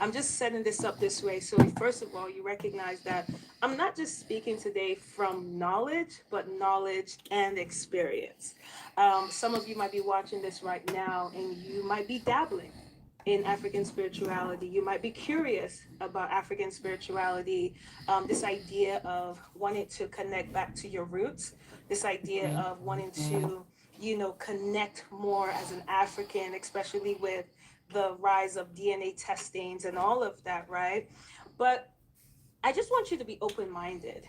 I'm just setting this up this way. So first of all, you recognize that I'm not just speaking today from knowledge, but knowledge and experience. Some of you might be watching this right now and you might be dabbling in African spirituality. You might be curious about African spirituality, this idea of wanting to connect back to your roots, this idea of wanting to, connect more as an African, especially with the rise of DNA testings and all of that, right? But I just want you to be open minded,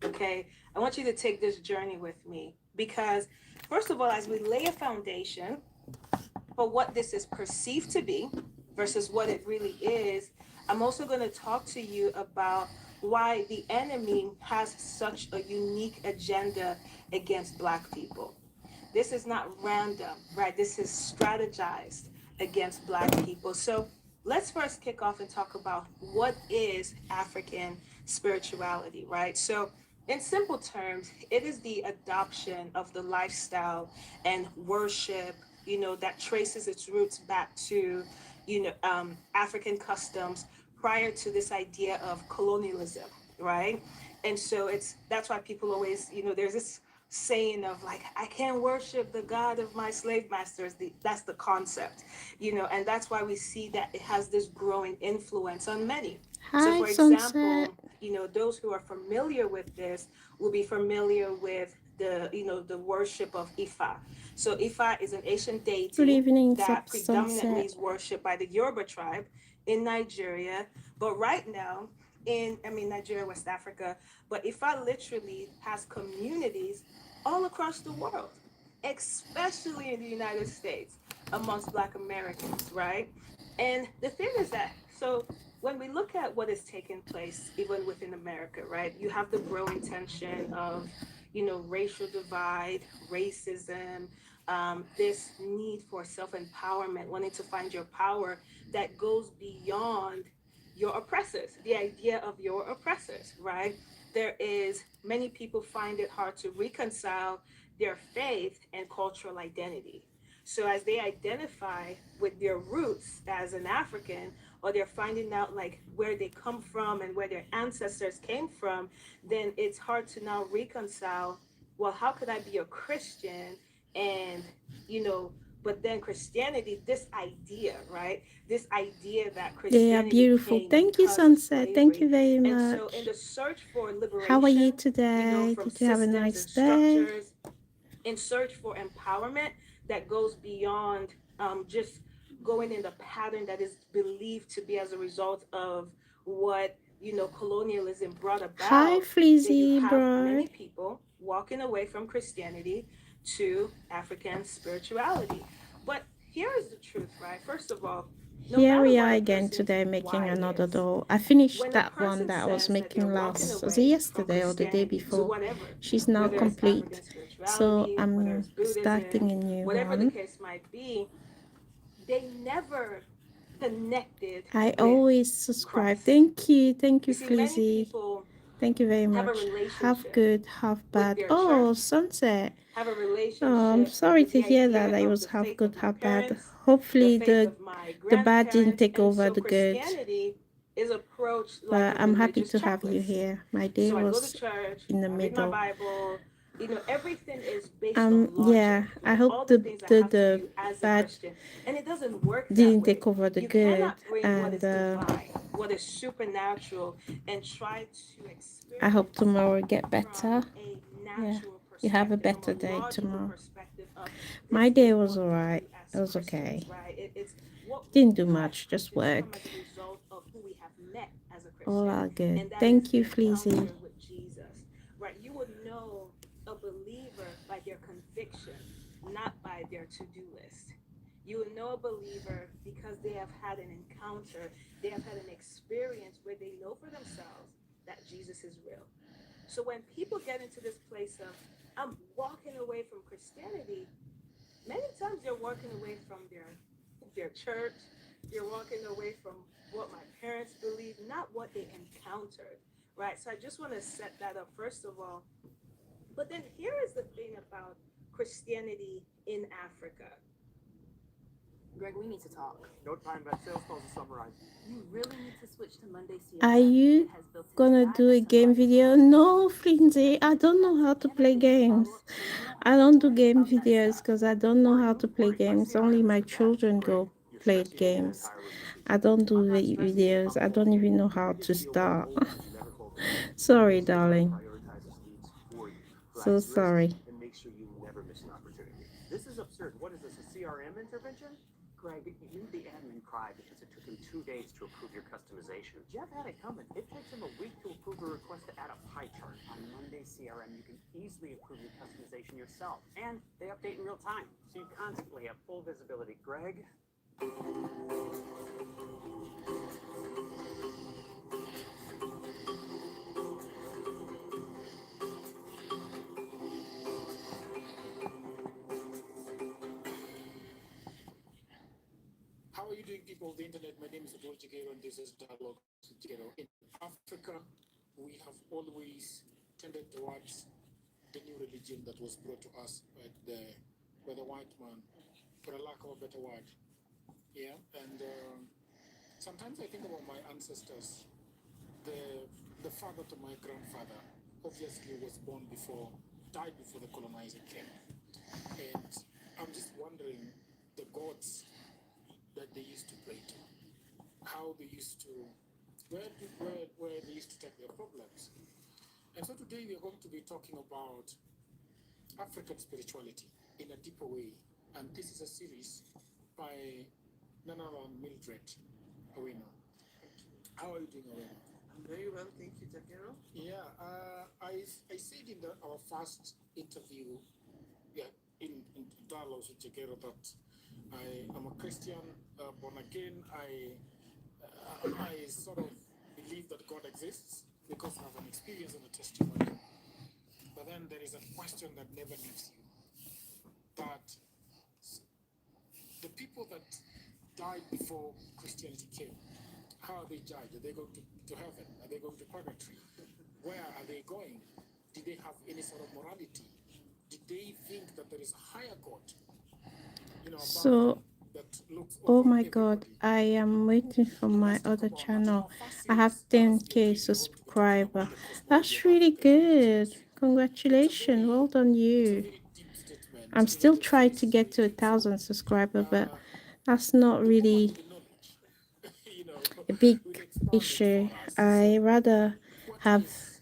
okay? I want you to take this journey with me because, first of all, as we lay a foundation for what this is perceived to be versus what it really is, I'm also going to talk to you about why the enemy has such a unique agenda against Black people. This is not random, right? This is strategized against Black people. So let's first kick off and talk about what is African spirituality, right? So in simple terms, it is the adoption of the lifestyle and worship, that traces its roots back to, African customs prior to this idea of colonialism, right? And so that's why people always, there's this saying of like, I can't worship the God of my slave masters. That's the concept, and that's why we see that it has this growing influence on many. So Hi, for Sunset. example, those who are familiar with this will be familiar with the worship of Ifa. So Ifa is an ancient Good deity evening, that predominantly Sunset. is worshipped by the Yoruba tribe in Nigeria. But right now, Nigeria, West Africa, but Ifa literally has communities all across the world, especially in the United States amongst Black Americans, right? And the thing is that, so when we look at what is taking place even within America, right, you have the growing tension of, racial divide, racism, this need for self-empowerment, wanting to find your power that goes beyond your oppressors, the idea of your oppressors, right? There is many people find it hard to reconcile their faith and cultural identity. So as they identify with their roots as an African, or they're finding out like where they come from and where their ancestors came from, then it's hard to now reconcile, well, how could I be a Christian and, you know, but then Christianity, this idea, right? This idea that They are Christianity beautiful. came Thank you, because of Sunset. Thank slavery. you very And so in much. the search for How are you liberation, today? from Did you have a systems nice and day? structures, in search for empowerment that goes beyond just going in the pattern that is believed to be as a result of what colonialism brought Hi, about, then you Flizzy, have bro. many people walking away from Christianity to African spirituality. But here is the truth, right? First of all, no Here matter we what are a again person's today making why another is, doll. I finished when a that one person that I was says that they're making walking last. Was it away from yesterday or the day Christianity to before? whatever, She's now whether it's complete. African So spirituality, whether I'm it's Buddhism, starting a new whatever the one. case might be, they never connected I with always subscribe. Christ. Thank you. Thank You you, see, many Flizzy. people Thank you very have a much. Half relationship good, half with bad. their Oh, church, Sunset. have a Oh, I'm relationship sorry with to the hear that idea it of was the half faith good, of my half bad. parents, the Hopefully faith the of my the bad didn't grandparents. take And over so the good. Christianity is approached like But a I'm happy religious to have you checklist. here. My day So I go to was church, in the I read my middle. Bible, everything is based on Yeah, logic, I right? hope All the things I have to the do as a bad Christian. And it doesn't work that didn't way. take over the You good, cannot bring what and is divine, what is supernatural, and try to I hope experience it tomorrow will get from better. a Yeah, natural you have a perspective, from a better day logical tomorrow. perspective of My this day is was what we alright. do It as was Christians, okay. right? It's what we Didn't do do as much, just Christians come work. as a result of who we have met as a All Christian, are good. and that is Thank the you, Flizzy. encounter with Jesus, right? You would know a believer by their conviction, not by their to-do list. You would know a believer because they have had an encounter, they have had an experience where they know for themselves that Jesus is real. So when people get into this place of, I'm walking away from Christianity, many times they're walking away from their church, they're walking away from what my parents believe, not what they encountered, right? So I just want to set that up first of all. But then here is the thing about Christianity in Africa. Greg, we need to talk. No time, but sales calls to summarize. You really Are you gonna do a game video? No, Flinzy, I don't know how to play games. I don't do game videos because I don't know how to play games. Only my children go play games. I don't do videos. I don't even know how to start. Sorry, darling. So sorry. This is absurd. What is this, a CRM intervention? Greg, you, the admin, cried because it took him 2 days to approve your customization. Jeff had it coming. It takes him a week to approve a request to add a pie chart. On Monday CRM, you can easily approve your customization yourself. And they update in real time, so you constantly have full visibility. Greg? How are you doing, people of the internet? My name is Adol Jigero, and this is Dialogues with Jigero. In Africa, we have always tended towards the new religion that was brought to us by the white man, for a lack of a better word. Yeah, and sometimes I think about my ancestors. The father to my grandfather obviously was born before, died before the colonizer came, and I'm just wondering the gods that they used to pray to, how they used to, where they used to take their problems. And so today we are going to be talking about African spirituality in a deeper way. And this is a series by Nana and Mildred Awena. How are you doing, Awena? I'm very well, thank you, Takero. Yeah, I said in our first interview, yeah, in Dialogues with Jagero, that I am a Christian, born again. I sort of believe that God exists because I have an experience and a testimony. But then there is a question that never leaves you. That the people that died before Christianity came, how are they judged? Are they going to heaven? Are they going to purgatory? Where are they going? Did they have any sort of morality? Did they think that there is a higher God, above So, them, that looks oh over my God, everybody? I am waiting for my Let's talk other about that. In channel. our first I have series, season 10K 3, we are going to be talking subscriber. about the cosmology That's of really African good. religions. Congratulations. Well done, It's a you. very deep statement I'm in a still very trying to get to straightforward. 1,000 subscriber, but Uh, that's not the woman really with the knowledge, a big will expand it issue. for us. I So, rather what have is,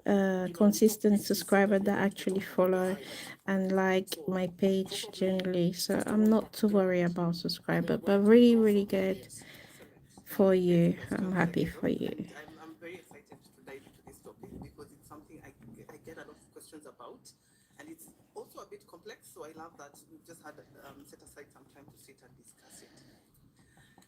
we talk consistent this season subscriber that we are that going to be actually talking about the follow hierarchy. and like So, my page probably generally. So just a I'm little not too worried background, about and subscriber, then but where do we really, go really from there? good Yes. Excellent. for you. Excellent I'm stuff, happy for Takero. you. And I'm very excited to dive into this topic because it's something I get a lot of questions about. And it's also a bit complex, so I love that we've just had set aside some time to sit and discuss it.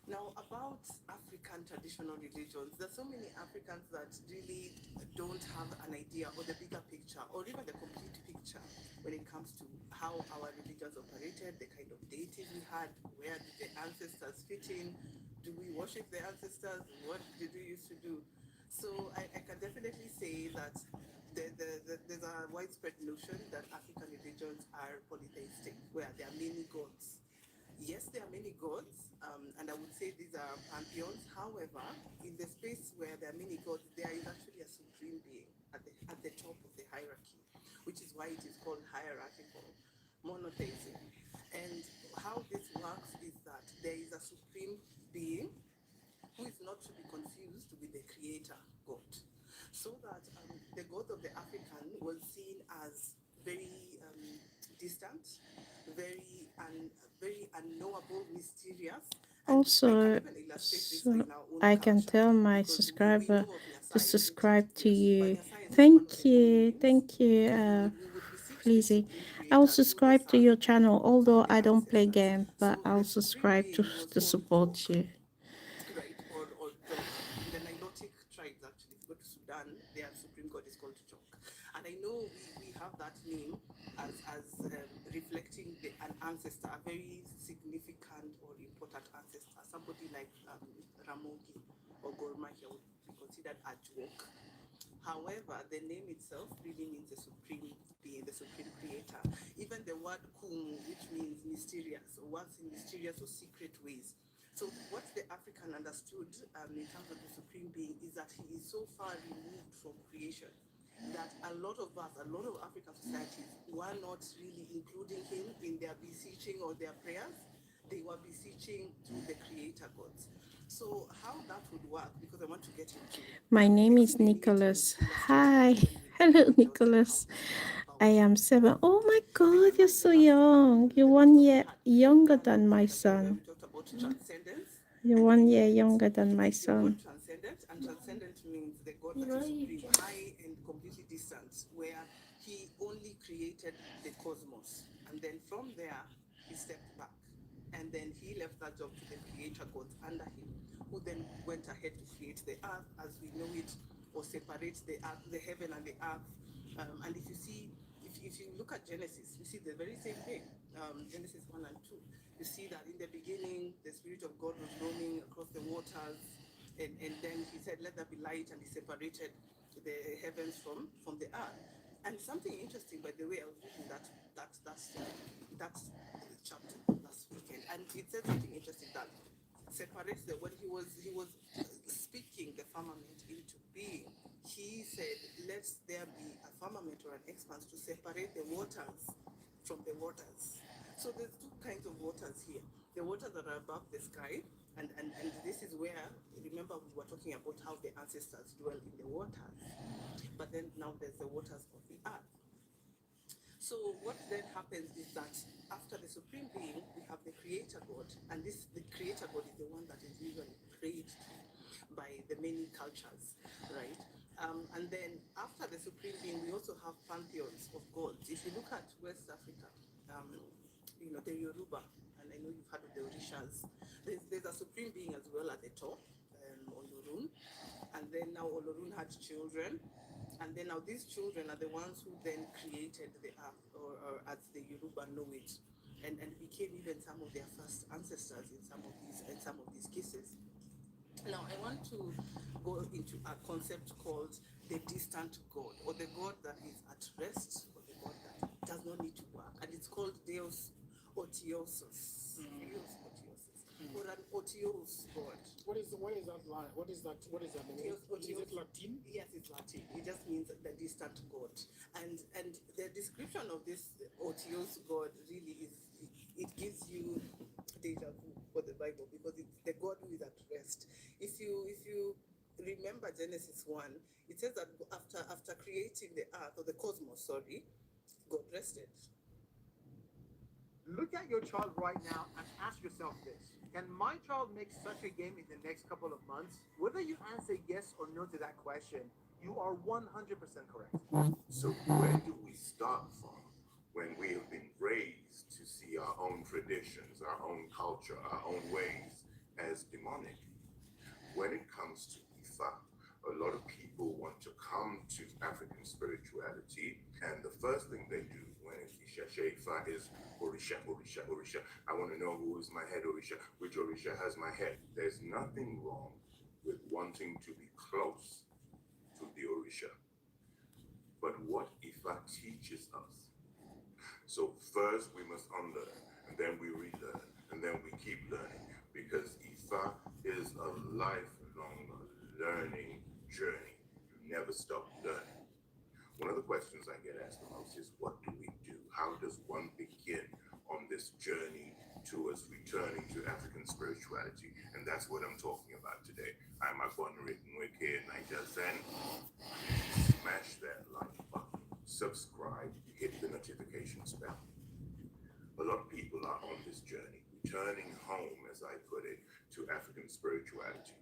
Now, about African traditional religions, there's so many Africans that really don't have an idea or the bigger picture or even the complete picture when it comes to how our religions operated, the kind of deities we had, where did the ancestors fit in, do we worship the ancestors, what did we used to do? So I can definitely say that there's a widespread notion that African religions are polytheistic, where there are many gods. Yes, there are many gods, and I would say these are pantheons. However, in the space where there are many gods, there is actually a supreme being at the top of the hierarchy, which is why it is called hierarchical monotheism. And how this works is that there is a supreme being who is not to be confused with the creator God. So that the God of the African was seen as very distant, very unknowable, mysterious, and I can Also, even illustrate this so in our own I can culture tell my because we subscriber know of to Nyasai, isn't it? subscribe to Yes, but you. Nyasai is just one of the many names Thank you, because we would beseech the Flizzy. supreme I will creator through the subscribe to sun, your channel, through although the I don't play ancestors. game, but So the I'll supreme subscribe being was to called support Chok, you. right? Or Jok. In the Nilotic tribes, actually, if you go to Sudan, their supreme god is called Jok. And I know we have that name as reflecting an ancestor, a very significant or important ancestor, somebody like Ramogi or Gormahia would be considered a Jok. However, the name itself really means the supreme being, the supreme creator. Even the word kum, which means mysterious, or works in mysterious or secret ways, So what the African understood in terms of the supreme being is that he is so far removed from creation that a lot of us, a lot of African societies were not really including him in their beseeching or their prayers. They were beseeching to the creator gods. So how that would work, because I want to get into My name is explaining it in Nicholas. illustrative Hi. fashion with Hello, examples and how Nicholas. this goes I about. am 7. Oh my God, Remember you're in the so last young. You're episode 1 we year had younger than my where we son. talked about transcendence You're and 1 year immanent. younger than my Is the God son. transcendent? And transcendent means the God that is supreme, high and completely distant, where he only created the cosmos. And then from there, he stepped back. And then he left that job to the creator gods under him, who then went ahead to create the earth as we know it, or separate the earth, the heaven and the earth. And if you see, if you look at Genesis, you see the very same thing. Genesis 1 and 2. You see that in the beginning, the Spirit of God was roaming across the waters, and then he said, let there be light, and he separated the heavens from the earth. And something interesting, by the way, I was reading that chapter last weekend, and it said something interesting that separates the when he was speaking the firmament into being. He said, let there be a firmament or an expanse to separate the waters from the waters. So there's two kinds of waters here. The waters that are above the sky, and this is where, remember we were talking about how the ancestors dwell in the waters. But then now there's the waters of the earth. So what then happens is that after the supreme being, we have the creator God, and the creator God is the one that is usually prayed to by the many cultures, right? And then after the supreme being, we also have pantheons of gods. If you look at West Africa, the Yoruba, and I know you've heard of the Orishas. There's a supreme being as well at the top, Olorun, and then now Olorun had children. And then now these children are the ones who then created the earth, or as the Yoruba know it, and became even some of their first ancestors in some of these cases. Now I want to go into a concept called the distant God, or the God that is at rest, or the God that does not need to work, and it's called Deus Otiosus. Deus Otiosus, or an Otios God. What is that line? What is that? Deus Is it Latin? Yes, it's Latin. It just means the distant God. And the description of this Otios God really is, it gives you deja vu for the Bible, because it's the God who is at rest. If you remember Genesis 1, it says that after creating the earth, or the cosmos, sorry, God rested. Look at your child right now and ask yourself this. Can my child make such a game in the next couple of months? Whether you answer yes or no to that question, you are 100% correct. So where do we start from when we have been raised to see our own traditions, our own culture, our own ways as demonic? When it comes to Ifa, a lot of people want to come to African spirituality, and the first thing they do when it's Isha Ifa is Orisha, Orisha, Orisha. I want to know who is my head Orisha, which Orisha has my head. There's nothing wrong with wanting to be close to the Orisha. But what Ifa teaches us? So first we must unlearn, and then we relearn, and then we keep learning, because Ifa is a lifelong learning journey. You never stop learning. One of the questions I get asked the most is, what do we do? How does one begin on this journey towards returning to African spirituality? And that's what I'm talking about today. I'm Written Wicked Niger Zen. Smash that like button, subscribe, hit the notification bell. A lot of people are on this journey, returning home, as I put it, to African spirituality.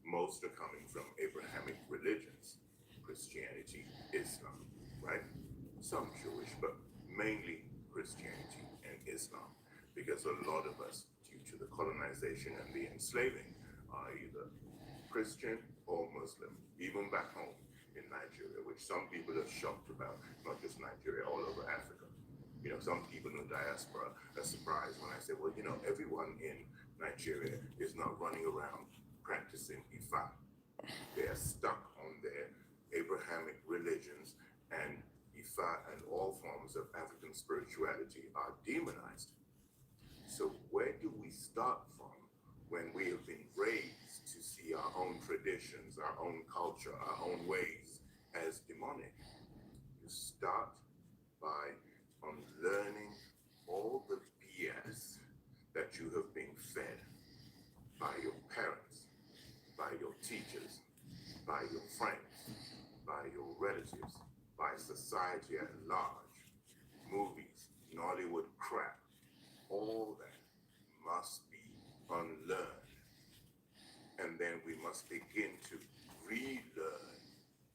Most are coming from Abrahamic religions, Christianity, Islam, right? Some Jewish, but mainly Christianity and Islam, because a lot of us, due to the colonization and the enslaving, are either Christian or Muslim, even back home in Nigeria, which some people are shocked about, not just Nigeria, all over Africa. Some people in the diaspora are surprised when I say, well, everyone in Nigeria is not running around practicing Ifa. They are stuck on their Abrahamic religions, and Ifa and all forms of African spirituality are demonized. So where do we start from when we have been raised to see our own traditions, our own culture, our own ways as demonic, you start by unlearning all the BS that you have been fed by your parents, by your teachers, by your friends, by your relatives, by society at large, movies, Nollywood crap, all that must be unlearned. And then we must begin to relearn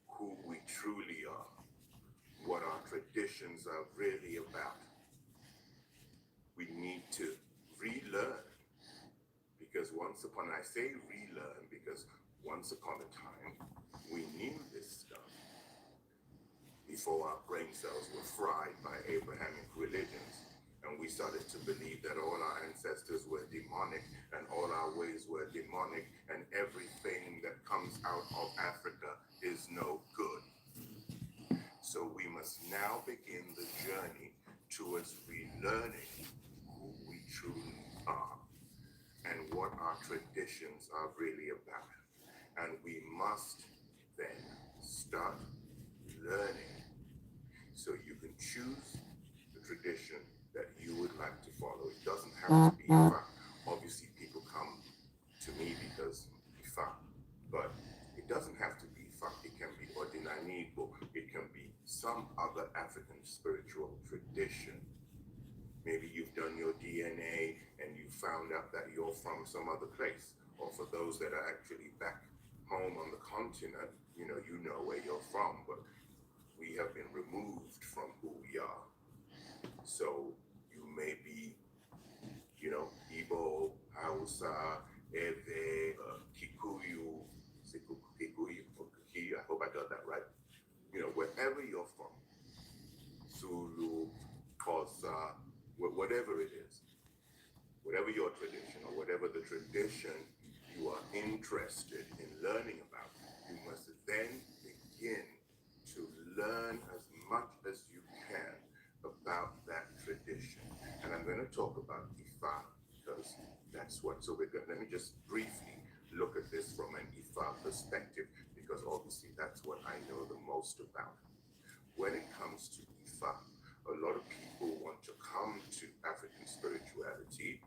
who we truly are, what our traditions are really about. We need to relearn, because I say relearn because once upon a time, we knew this stuff before our brain cells were fried by Abrahamic religions. And we started to believe that all our ancestors were demonic and all our ways were demonic, and everything that comes out of Africa is no good. So we must now begin the journey towards relearning who we truly are and what our traditions are really about. And we must then start learning so you can choose the tradition that you would like to follow. It doesn't have to be Ifa. Obviously, people come to me because Ifa, but it doesn't have to be Ifa. It can be Ordinanibo. It can be some other African spiritual tradition. Maybe you've done your DNA and you found out that you're from some other place. Or for those that are actually back home on the continent, you know where you're from, but we have been removed from who we are. So you may be, Igbo, Hausa, Ewe, Kikuyu, Kikuyu, I hope I got that right. Wherever you're from, Zulu, Xhosa, whatever it is, whatever your tradition or whatever the tradition you are interested in learning about, you must then begin to learn as much as you can about that tradition. And I'm going to talk about Ifa because that's what, let me just briefly look at this from an Ifa perspective, because obviously that's what I know the most about. When it comes to Ifa, a lot of people want to come to African spirituality,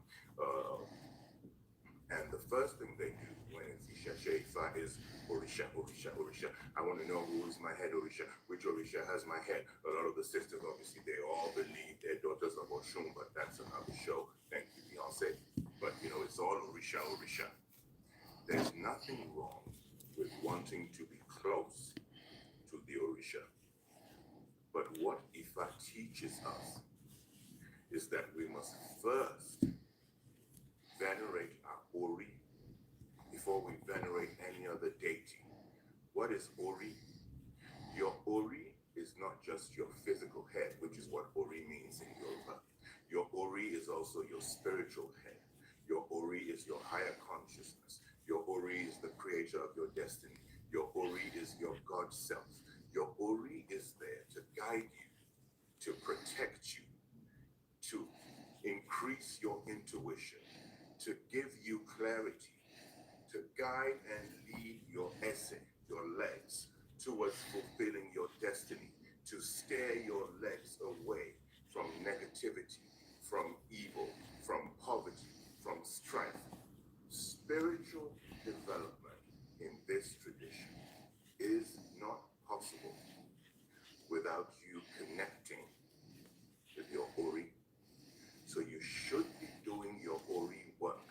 and the first thing they do when it's Ishashe Ifa is Orisha, Orisha, Orisha. I want to know who is my head Orisha, which Orisha has my head. A lot of the sisters, obviously, they all believe they're daughters of Oshun, but that's another show. Thank you, Beyonce. But, it's all Orisha, Orisha. There's nothing wrong with wanting to be close to the Orisha. But what Ifa teaches us is that we must first venerate our Ori before we venerate any other deity. What is Ori? Your Ori is not just your physical head, which is what Ori means in Yoruba. Your Ori is also your spiritual head. Your Ori is your higher consciousness. Your Ori is the creator of your destiny. Your Ori is your God self. Your Ori is there to guide you, to protect you, to increase your intuition, to give you clarity, to guide and lead your essay, your legs, towards fulfilling your destiny, to steer your legs away from negativity, from evil, from poverty, from strife. Spiritual development in this tradition is not possible without you connecting with your Ori. So you should be doing your Ori work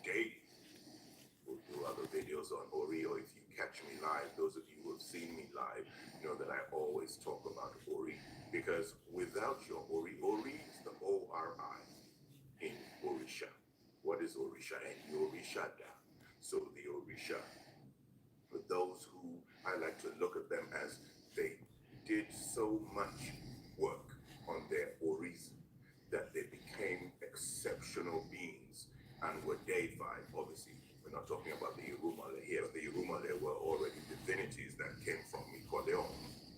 daily. We'll do other videos on Ori, or if you catch me live, those of you who have seen me live know that I always talk about Ori, because without your Ori, Ori is the O-R-I in Orisha. What is Orisha? And Orishada. So the Orisha, for those who I like to look at them as they did so much work on their Oris that they became exceptional beings and were deified. Obviously, we're not talking about the Irumale here. The Irumale were already divinities that came from Mikoleon,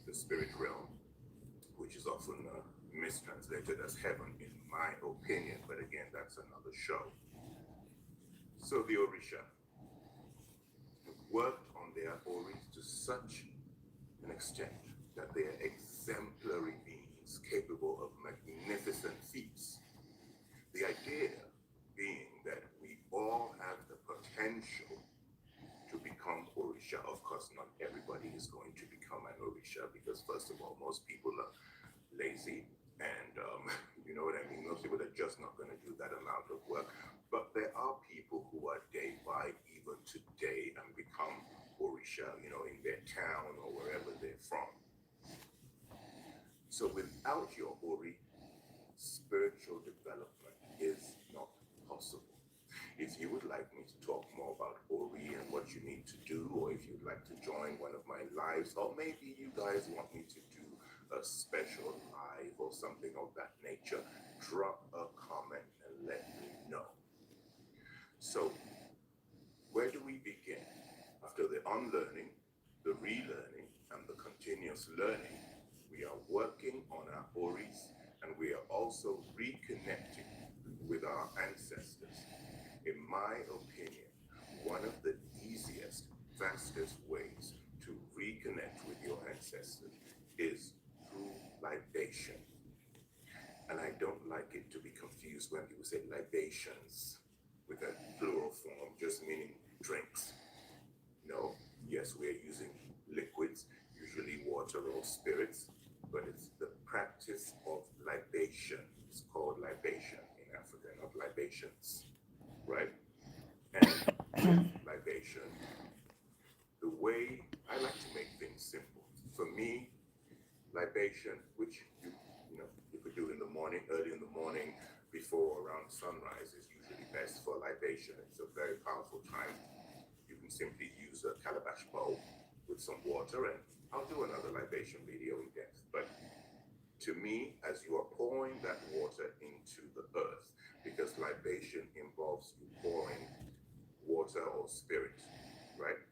the spirit realm, which is often mistranslated as heaven, in my opinion. But again, that's another show. So the Orisha have worked on their Oris to such an extent that they are exemplary beings capable of magnificent feats. The idea being that we all have the potential to become Orisha. Of course, not everybody is going to become an Orisha because, first of all, most people are lazy and, you know what I mean? Most people are just not going to do that amount of work. But there are people who are deified even today and become Orisha, you know, in their town or wherever they're from. So without your Ori, spiritual development is not possible. If you would like me to talk more about Ori and what you need to do, or if you'd like to join one of my lives, or maybe you guys want me to do a special live or something of that nature, drop a comment and let me know. So, where do we begin? After the unlearning, the relearning, and the continuous learning, we are working on our Oris and we are also reconnecting with our ancestors. In my opinion, one of the easiest, fastest ways to reconnect with your ancestors is through libation. And I don't like it to be confused when people say libations with a plural form, just meaning drinks. No, yes, we're using liquids, usually water or spirits, but it's the practice of libation. It's called libation in Africa, not libations, right? And with libation, the way I like to make things simple. For me, libation, which you could do in the morning, early in the morning, before around sunrise, is usually best for libation. It's a very powerful time. You can simply use a calabash bowl with some water, and I'll do another libation video in depth. But to me, as you are pouring that water into the earth, because libation involves you pouring water or spirit, right,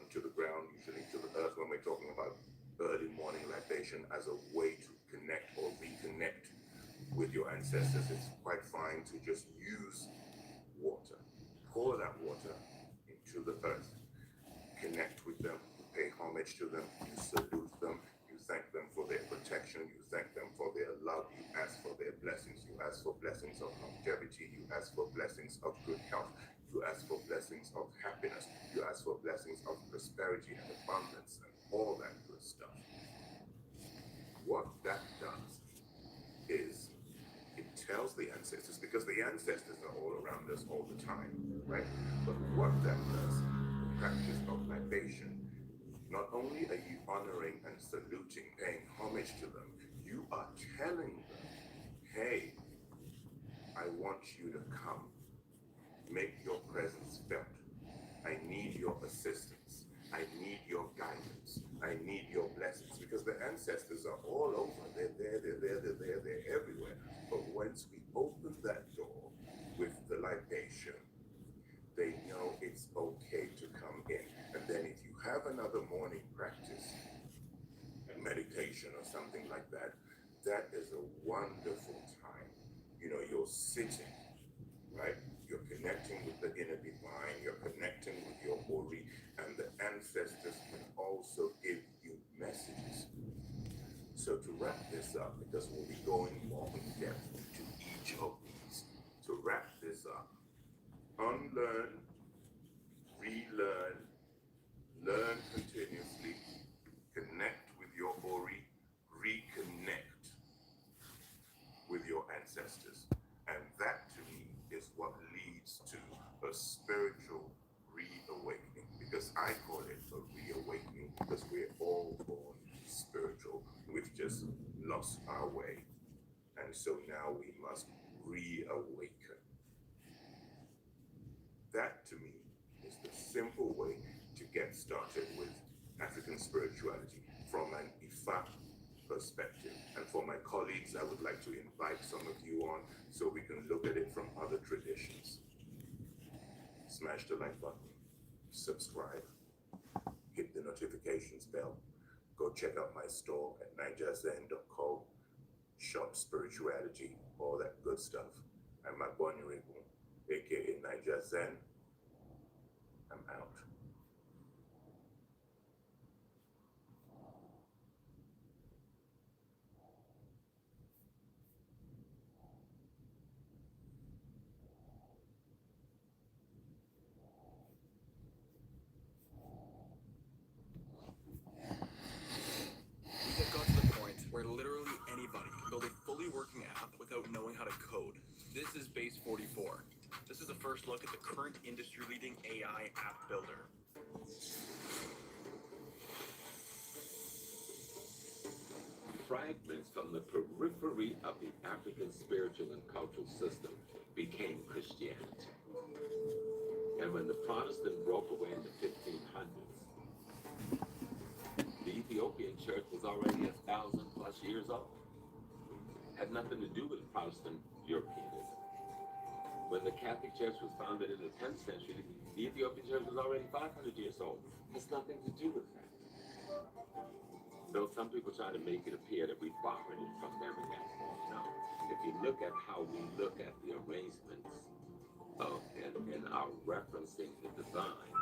onto the ground, usually to the earth, when we're talking about early morning libation as a way to connect or reconnect with your ancestors. It's quite fine to just use water. Pour that water into the earth. Connect with them, pay homage to them, you salute them, you thank them for their protection, you thank them for their love, you ask for their blessings, you ask for blessings of longevity, you ask for blessings of good health, you ask for blessings of happiness, you ask for blessings of prosperity and abundance and all that good stuff. What that does is it tells the ancestors, because the ancestors are all around us all the time, right? But what that does, the practice of libation, not only are you honoring and saluting, paying homage to them, you are telling them, hey, I want you to come. Make your presence felt. I need your assistance. I need your guidance. I need your blessings. Because the ancestors are all over. They're there, they're everywhere. But once we open that door with the libation, they know it's okay to come in. And then if you have another morning practice, a meditation or something like that, that is a wonderful time. You know, you're sitting, right? You're connecting with the inner divine, you're connecting with your Ori, and the ancestors can also give you messages. So to wrap this up, because we'll be going more in depth to each of these, to wrap this up, unlearn, relearn, learn continuously, connect with your Ori, reconnect with your ancestors. And that to me is what leads to a spiritual reawakening, because I call it a reawakening because we're all born spiritual. We've just lost our way. And so now we must reawaken. That to me is the simple way to get started with African spirituality from an Ifa perspective. And for my colleagues, I would like to invite some of you on so we can look at it from other traditions. Smash the like button, subscribe, hit the notifications bell, go check out my store at nigerzen.co, shop spirituality, all that good stuff. And my Bonnie aka Niger Zen, them out. We have got to the point where literally anybody can build a fully working app without knowing how to code. This is Base 44. This is a first look at the current industry-leading AI app builder. Fragments from the periphery of the African spiritual and cultural system became Christianity. And when the Protestant broke away in the 1500s, the Ethiopian church was already 1,000 plus years old. Had nothing to do with Protestant Europeanism. When the Catholic Church was founded in the 10th century, the Ethiopian church was already 500 years old. Has nothing to do with that. Though some people try to make it appear that we borrowed it from them, and that's wrong. No. If you look at how we look at the arrangements of and our referencing the divine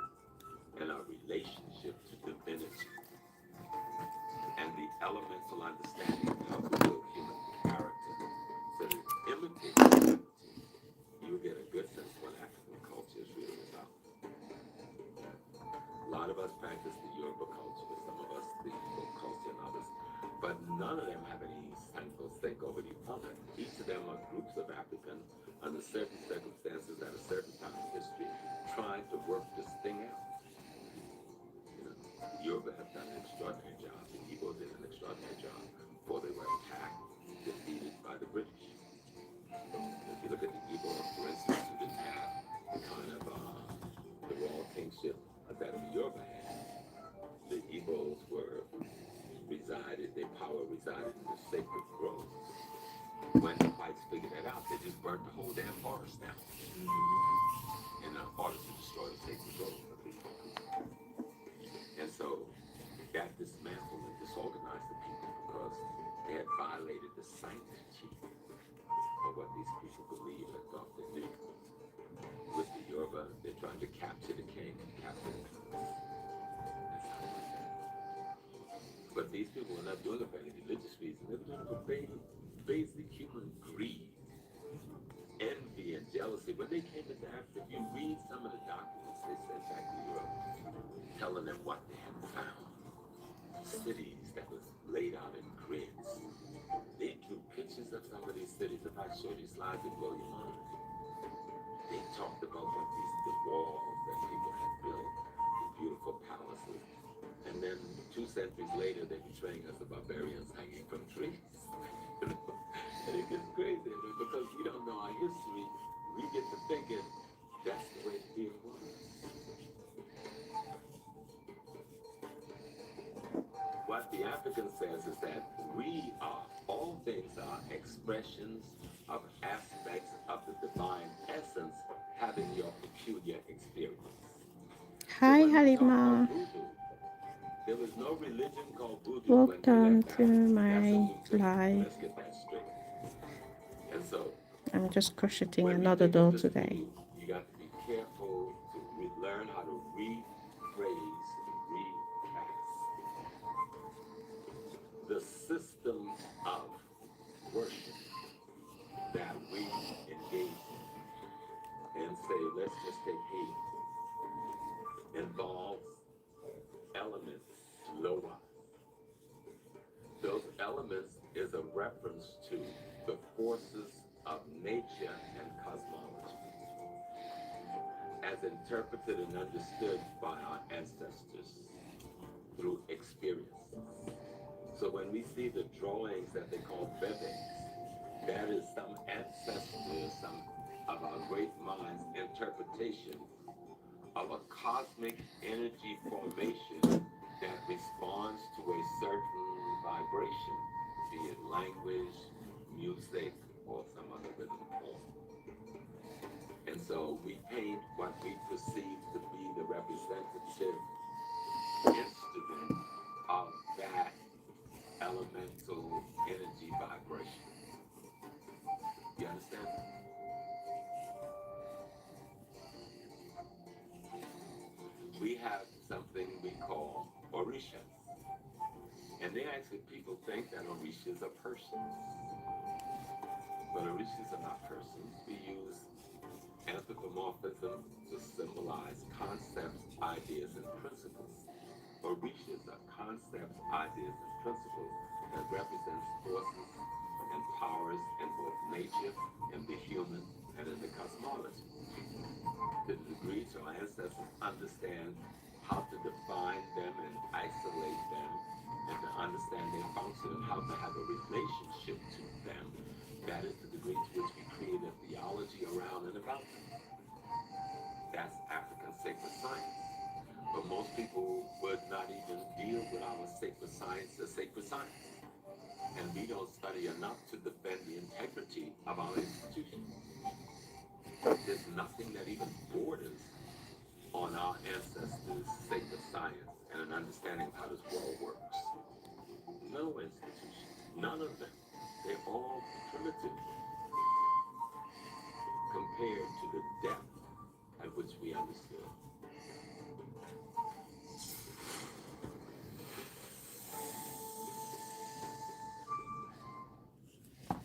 and our relationship to divinity and the elemental understanding of how we build human character, so that it imitates divinity, you get a good sense of what African culture is really about. A lot of us practice the Yoruba culture, some of us the Igbo culture and others, but none of them have any central think over the other. Each of them are groups of Africans under certain circumstances at a certain time in history trying to work this thing out. You know, the Yoruba have done an extraordinary job. The Igbo did an extraordinary job before they were attacked, defeated by the British. If you look at the Igbo, for instance, who didn't have the kind of the royal kingship that the Yoruba had. The Igbos their power resided in the sacred groves. When the whites figured that out, they just burnt the whole damn forest down in order to destroy the sacred groves of the people. And so that dismantled and disorganized the people because they had violated the sanctity of what these people believed and thought they knew. With the Yoruba, they're trying to capture the king and capture the palace. That's how it went down. But these people were not doing it for any religious reason. They were doing it for basic human greed, envy, and jealousy. When they came into Africa, if you read some of the documents they sent back to Europe, telling them what they had found, cities that was laid out in grids. They drew pictures of some of these cities. If I show you slides, it blow your mind. They talked about what the walls that people had built, the beautiful palaces. And then 2 centuries later, they're portraying us the barbarians hanging from trees. And it gets crazy because we don't know our history. We get to thinking that's the way the deal was. What the African says is that all things are expressions of aspects of the divine essence having your peculiar experience. Hi, So when we talk about Halima. voodoo, there was no religion called voodoo Welcome when to we left my Africa. That's a new thing. live. Let's get that straight. And so I'm just crocheting when we another think of door this today. voodoo, you got to be careful to learn how to rephrase, recast the system of worship that we engage in and say, let's just take Haiti, involves elements lower. Those elements is a reference to the forces of nature and cosmology as interpreted and understood by our ancestors through experiences. So when we see the drawings that they call bebeks, that is some ancestor, some of our great minds' interpretation of a cosmic energy formation that responds to a certain vibration, be it language, music, or some other rhythm form. And so we paint what we perceive to be the representative instrument of that elemental energy vibration. You understand? we have something we call orishas. And they actually, people think that orishas are persons. But orishas are not persons. We use anthropomorphism to symbolize concepts, ideas, and principles. Orishas are concepts, ideas, and principles that represents forces and powers in both nature and the human and in the cosmology. To the degree to our ancestors understand how to define them and isolate them and to understand their function and how to have a relationship to them, that is the degree to which we create a theology around and about them. That's African sacred science. But most people would not even deal with our sacred science as sacred science. And we don't study enough to defend the integrity of our institutions. There's nothing that even borders on our ancestors' sacred science and an understanding of how this world works. No institution, none of them. They're all primitive compared to the depth at which we understood.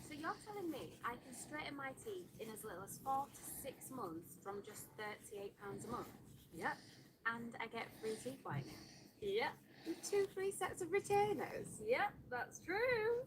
So you're telling me I can straighten my teeth in as little as 4 to 6 months from just £38 a month? Yep. And I get free teeth whitening? Yep. 2 free sets of retainers? Yep, that's true.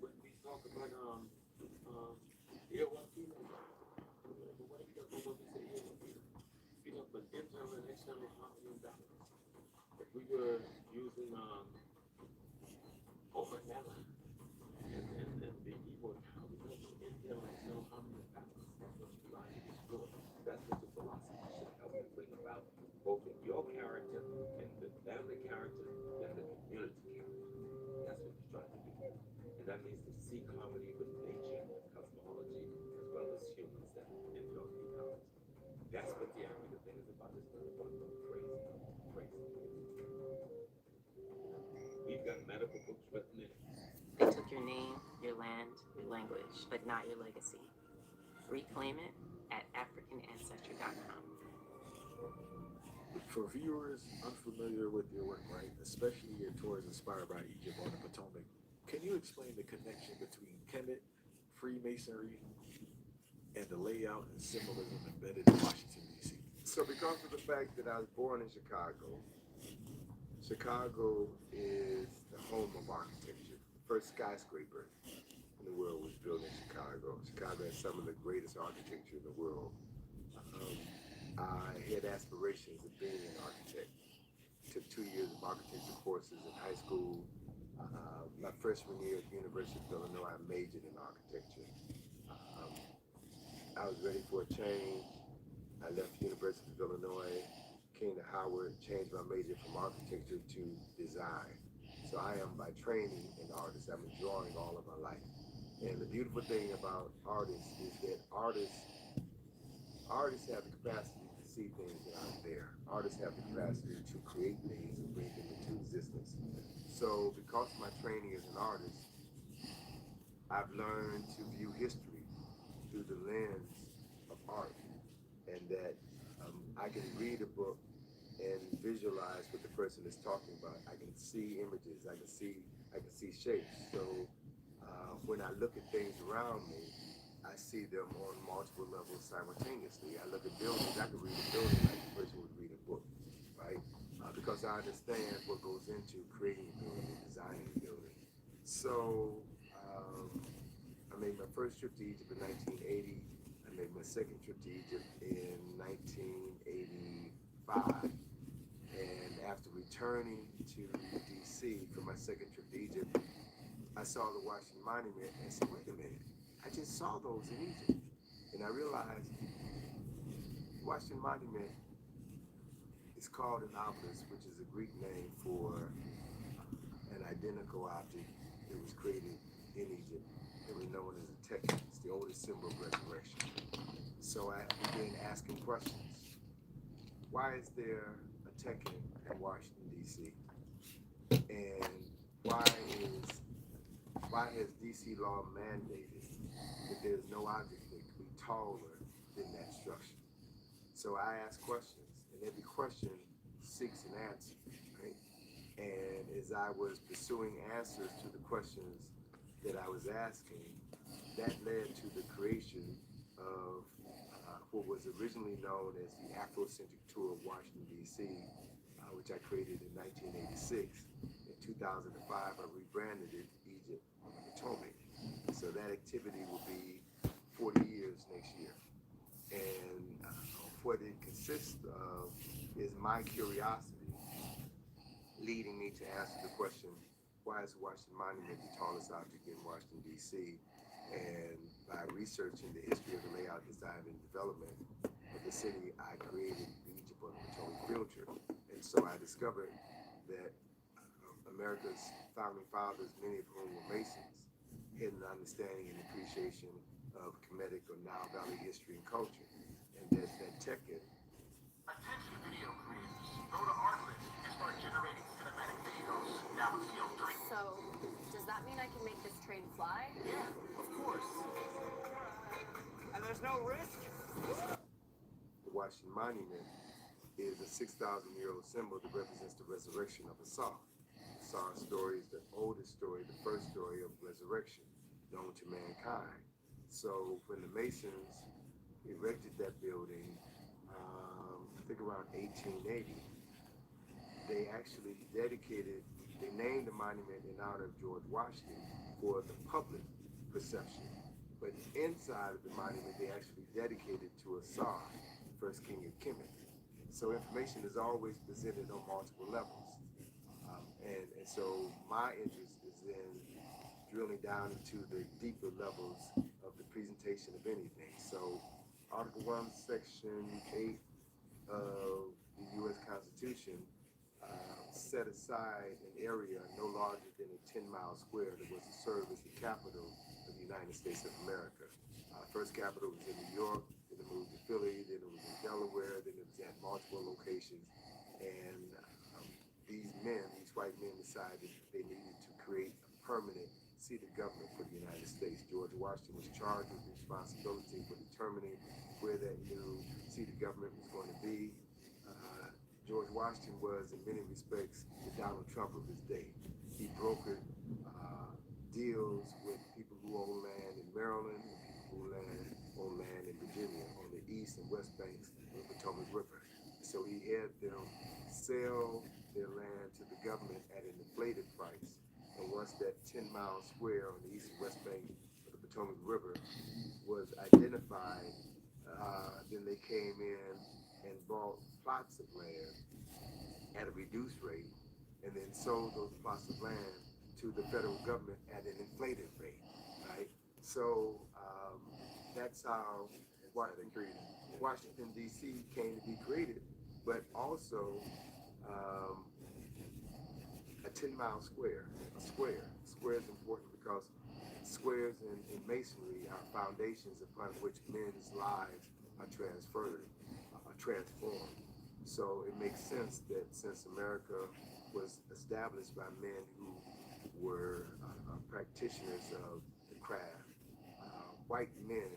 When we talk about earwax fever, what we talk about when we say earwax fever? We talk about internal and external harmony and balance. If we were using overnight and the keyboard, how we talk about internal and external harmony and balance. That's what you're trying to destroy. That's what your philosophy should help you bring about, both in your character, in the family character, and the community character. That's what you're trying to do. And that means to seek harmony with nature, cosmology, as well as humans that enjoy ecology. That's what the African thing is about. It's not about no crazy. We've got medical books written in. They took your name, your land, your language, but not your legacy. Reclaim it at AfricanAncestry.com. For viewers unfamiliar with your work, right, especially your tours inspired by Egypt on the Potomac, can you explain the connection between Kemet, Freemasonry, and the layout and symbolism embedded in Washington, D.C.? So because of the fact that I was born in Chicago, Chicago is the home of architecture. The first skyscraper in the world was built in Chicago. Chicago has some of the greatest architecture in the world. I had aspirations of being an architect. Took 2 years of architecture courses in high school. My freshman year at the University of Illinois, I majored in architecture. I was ready for a change. I left the University of Illinois, came to Howard, changed my major from architecture to design. So I am by training an artist. I've been drawing all of my life. And the beautiful thing about artists is that artists have the capacity to see things that aren't there. Artists have the capacity to create things and bring them into existence. So because of my training as an artist, I've learned to view history through the lens of art, and that I can read a book and visualize what the person is talking about. I can see images, I can see shapes. So when I look at things around me, I see them on multiple levels simultaneously. I look at buildings, I can read a building like the person would read a book, right? Because I understand what goes into creating a building and designing a building. So I made my first trip to Egypt in 1980. I made my second trip to Egypt in 1985. And after returning to DC for my second trip to Egypt, I saw the Washington Monument and said, wait a minute, I just saw those in Egypt. And I realized the Washington Monument is called an obelisk, which is a Greek name for an identical object that was created in Egypt affectionately known as a Tekken. It's the oldest symbol of resurrection. So I began asking questions. Why is there a Tekken in Washington, D.C.? And why has D.C. law mandated that there's no object that could be taller than that structure? So I ask questions, and every question seeks an answer, right? And as I was pursuing answers to the questions that I was asking, that led to the creation of what was originally known as the Afrocentric Tour of Washington, D.C., which I created in 1986. In 2005, I rebranded it Egypt on the Potomac. So that activity will be 40 years next year. And what it consists of is my curiosity leading me to answer the question, why is the Washington Monument the tallest object in Washington, D.C.? And by researching the history of the layout, design, and development of the city, I created the Egypt on the Potomac field trip. And so I discovered that America's founding fathers, many of whom were Masons, had an understanding and appreciation of Kemetic or Nile Valley history and culture. And that Tekken. Attention video creators, go to Artlist and start generating cinematic videos. Now it's field 3. So, does that mean I can make this train fly? Yeah, of course. And there's no risk. The Washington Monument is a 6,000-year-old symbol that represents the resurrection of a Saw. The Saw story is the oldest story, the first story of resurrection known to mankind. So when the Masons erected that building, I think around 1880, they actually they named the monument in honor of George Washington for the public perception. But inside of the monument, they actually dedicated to a Saw, first king of Kemet. So information is always presented on multiple levels. And so my interest is in drilling down into the deeper levels of the presentation of anything. So Article 1, Section 8 of the U.S. Constitution set aside an area no larger than a 10-mile square that was to serve as the capital of the United States of America. First capital was in New York, then it moved to Philly, then it was in Delaware, then it was at multiple locations. And these white men decided they needed to create a permanent seat of government for the United States. George Washington was charged with the responsibility for determining where that new seat of government was going to be. George Washington was, in many respects, the Donald Trump of his day. He brokered deals with people who own land in Maryland and people who own land in Virginia on the east and west banks of the Potomac River. So he had them sell their land to the government at an inflated price. And once that 10-mile square on the east and west bank of the Potomac River was identified, then they came in and bought plots of land at a reduced rate and then sold those plots of land to the federal government at an inflated rate, right? So that's how Washington, D.C. came to be created, but also a 10-mile square, a square. Square is important because squares in masonry are foundations upon which men's lives are transformed. So it makes sense that since America was established by men who were practitioners of the craft, white men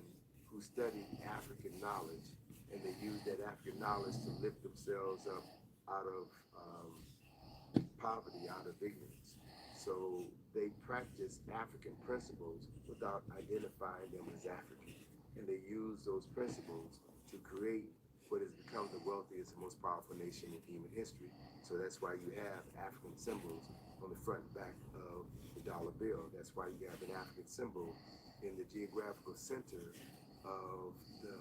who studied African knowledge, and they used that African knowledge to lift themselves up out of poverty, out of ignorance. So they practiced African principles without identifying them as African. And they used those principles to create what has become the wealthiest and most powerful nation in human history. So that's why you have African symbols on the front and back of the dollar bill. That's why you have an African symbol in the geographical center of the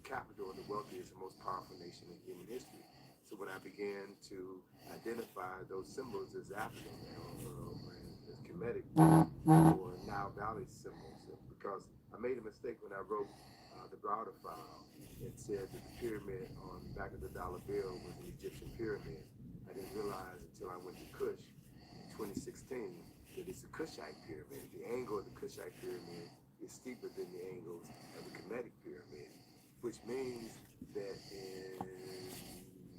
capital of the wealthiest and most powerful nation in human history. So when I began to identify those symbols as African or as Kemetic or Nile Valley symbols, because I made a mistake when I wrote the Browder file. It said that the pyramid on the back of the dollar bill was an Egyptian pyramid. I didn't realize until I went to Kush in 2016 that it's a Kushite pyramid. The angle of the Kushite pyramid is steeper than the angles of the Kemetic pyramid, which means that in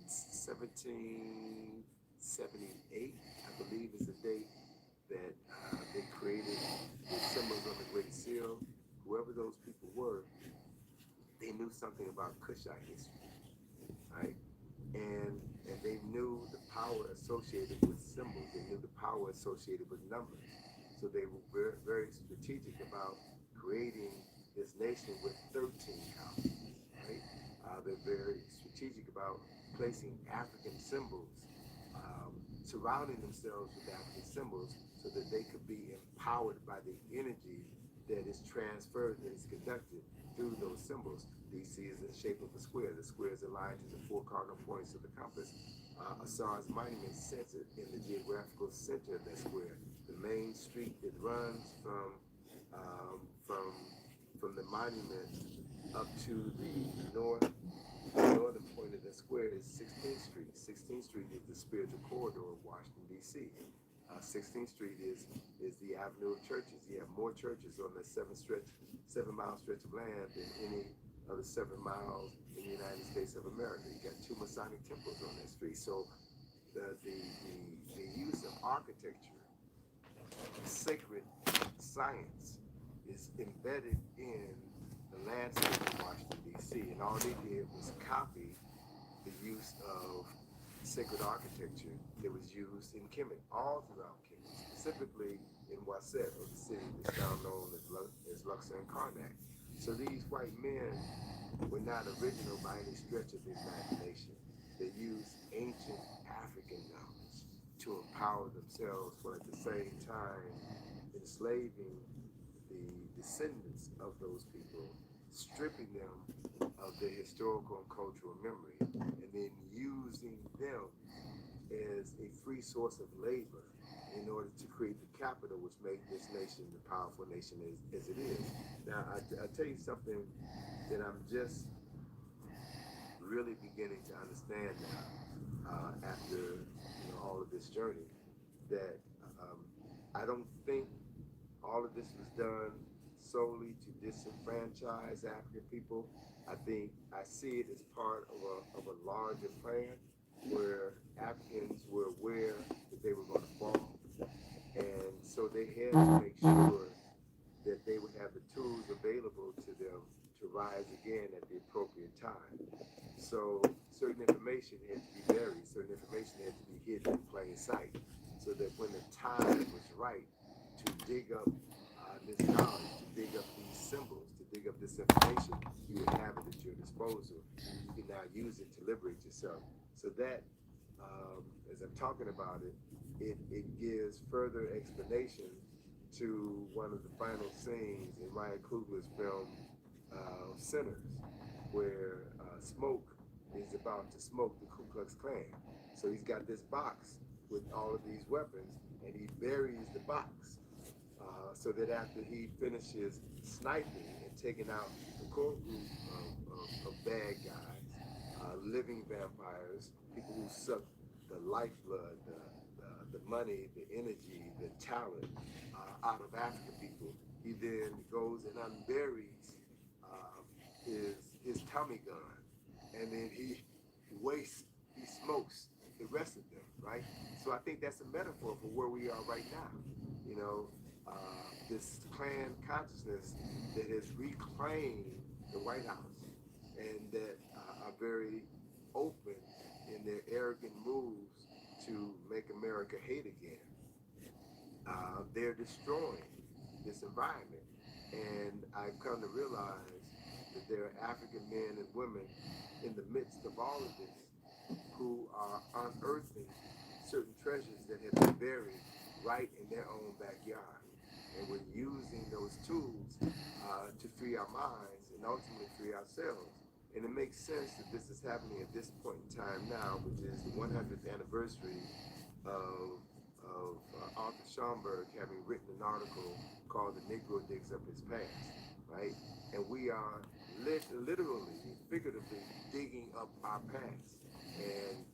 1778, I believe is the date that they created the symbols on the Great Seal. Whoever those people were, they knew something about Kushite history, right? And they knew the power associated with symbols. They knew the power associated with numbers. So they were very, very strategic about creating this nation with 13 colonies, right? They're very strategic about placing African symbols, surrounding themselves with African symbols so that they could be empowered by the energy that is transferred, that is conducted through those symbols. DC is in the shape of a square. The square is aligned to the 4 cardinal points of the compass. Assar's monument sits in the geographical center of that square. The main street that runs from the monument up to the northern point of the square is 16th Street. 16th Street is the spiritual corridor of Washington, D.C. 16th Street is the avenue of churches. You have more churches on the 7-mile stretch of land than any of the 7 miles in the United States of America. You got 2 Masonic temples on that street. So the use of architecture, sacred science, is embedded in the landscape of Washington, D.C. And all they did was copy the use of sacred architecture that was used in Kemet, all throughout Kemet, specifically in Wasset, or the city that's now known as Luxor and Karnak. So these white men were not original by any stretch of the imagination. They used ancient African knowledge to empower themselves while at the same time enslaving the descendants of those people, stripping them of their historical and cultural memory, and then using them as a free source of labor in order to create the capital which made this nation the powerful nation as it is. Now, I'll tell you something that I'm just really beginning to understand now, after all of this journey, that I don't think all of this was done solely to disenfranchise African people. I see it as part of a larger plan where Africans were aware that they were going to fall, and so they had to make sure that they would have the tools available to them to rise again at the appropriate time. So certain information had to be buried, certain information had to be hidden in plain sight, so that when the time was right to dig up this knowledge, to dig up these symbols, to dig up this information, you would have it at your disposal. You can now use it to liberate yourself. So that, as I'm talking about it, it gives further explanation to one of the final scenes in Ryan Coogler's film, Sinners, where Smoke is about to smoke the Ku Klux Klan. So he's got this box with all of these weapons, and he buries the box so that after he finishes sniping and taking out the core group of bad guys, living vampires, people who suck the lifeblood, the money, the energy, the talent out of African people, he then goes and unburies his Tommy gun, and then he smokes the rest of them, right? So I think that's a metaphor for where we are right now. This Klan consciousness that has reclaimed the White House and that are very open in their arrogant moves to make America hate again. They're destroying this environment, and I've come to realize that there are African men and women in the midst of all of this who are unearthing certain treasures that have been buried right in their own backyard. And we're using those tools to free our minds and ultimately free ourselves. And it makes sense that this is happening at this point in time now, which is the 100th anniversary of Arthur Schomburg having written an article called The Negro Digs Up His Past, right? And we are literally, figuratively digging up our past. And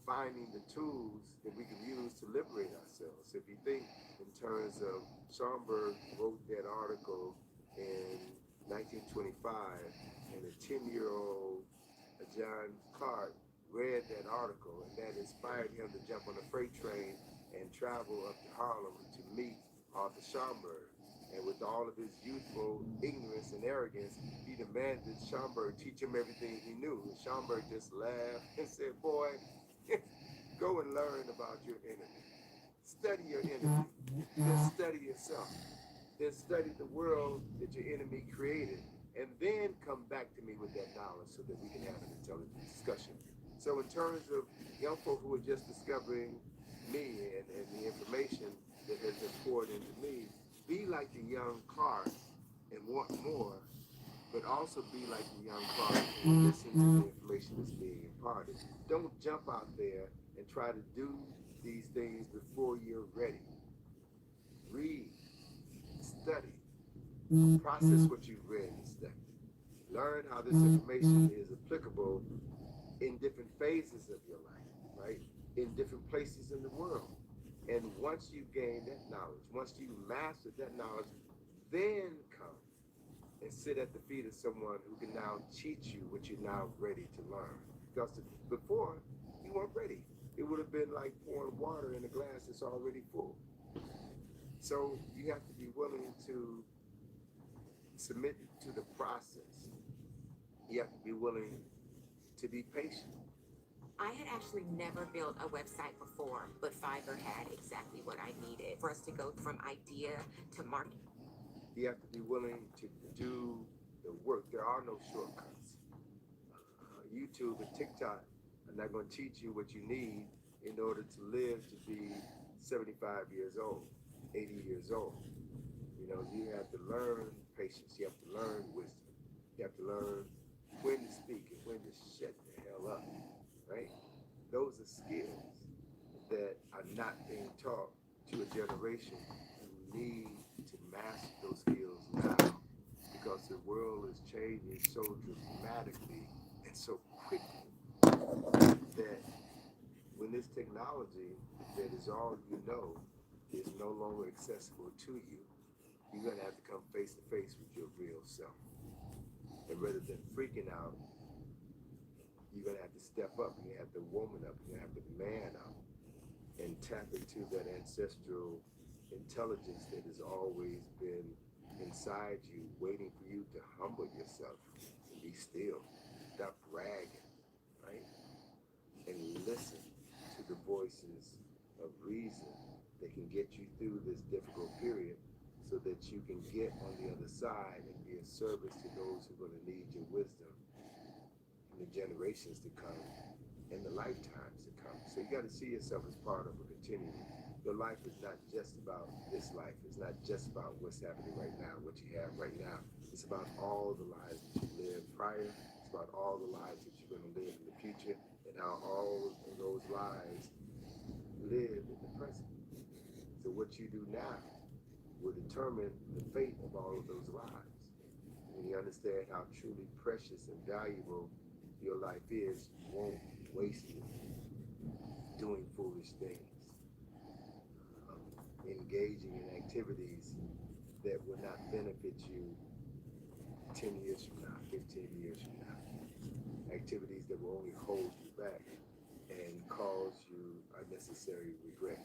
finding the tools that we can use to liberate ourselves. If you think in terms of Schomburg wrote that article in 1925, and a 10-year-old John Clark read that article, and that inspired him to jump on a freight train and travel up to Harlem to meet Arthur Schomburg. And with all of his youthful ignorance and arrogance, he demanded that Schomburg teach him everything he knew. And Schomburg just laughed and said, boy, go and learn about your enemy. Study your enemy. Then study yourself. Then study the world that your enemy created. And then come back to me with that knowledge so that we can have an intelligent discussion. So in terms of young folk who are just discovering me and the information that has been poured into me, be like the young Clark and want more, but also be like the young Clark and listen to the information that's being imparted. Don't jump out there and try to do these things before you're ready. Read, study, process what you've read and studied. Learn how this information is applicable in different phases of your life, right? In different places in the world. And once you gain that knowledge, once you master that knowledge, then come and sit at the feet of someone who can now teach you what you're now ready to learn. Because before, you weren't ready. It would have been like pouring water in a glass that's already full. So you have to be willing to submit to the process. You have to be willing to be patient. I had actually never built a website before, but Fiverr had exactly what I needed for us to go from idea to market. You have to be willing to do the work. There are no shortcuts. YouTube and TikTok are not going to teach you what you need in order to live to be 75 years old, 80 years old. You know, you have to learn patience. You have to learn wisdom. You have to learn when to speak and when to shut the hell up, right? Those are skills that are not being taught to a generation who need to master those skills now, because the world is changing so dramatically and so quickly that when this technology that is all you know is no longer accessible to you, you're going to have to come face to face with your real self. And rather than freaking out, you're going to have to step up, you're going to have to woman up, you're going to have to man up and tap into that ancestral intelligence that has always been inside you, waiting for you to humble yourself and be still. Stop bragging, right? And listen to the voices of reason that can get you through this difficult period so that you can get on the other side and be of service to those who are going to need your wisdom in the generations to come and the lifetimes to come. So you got to see yourself as part of a continuum. Your life is not just about this life. It's not just about what's happening right now, what you have right now. It's about all the lives that you lived prior. It's about all the lives that you're going to live in the future, and how all of those lives live in the present. So what you do now will determine the fate of all of those lives. When you understand how truly precious and valuable your life is, you won't waste it doing foolish things, engaging in activities that will not benefit you 10 years from now, 15 years from now. Activities that will only hold you back and cause you unnecessary regret.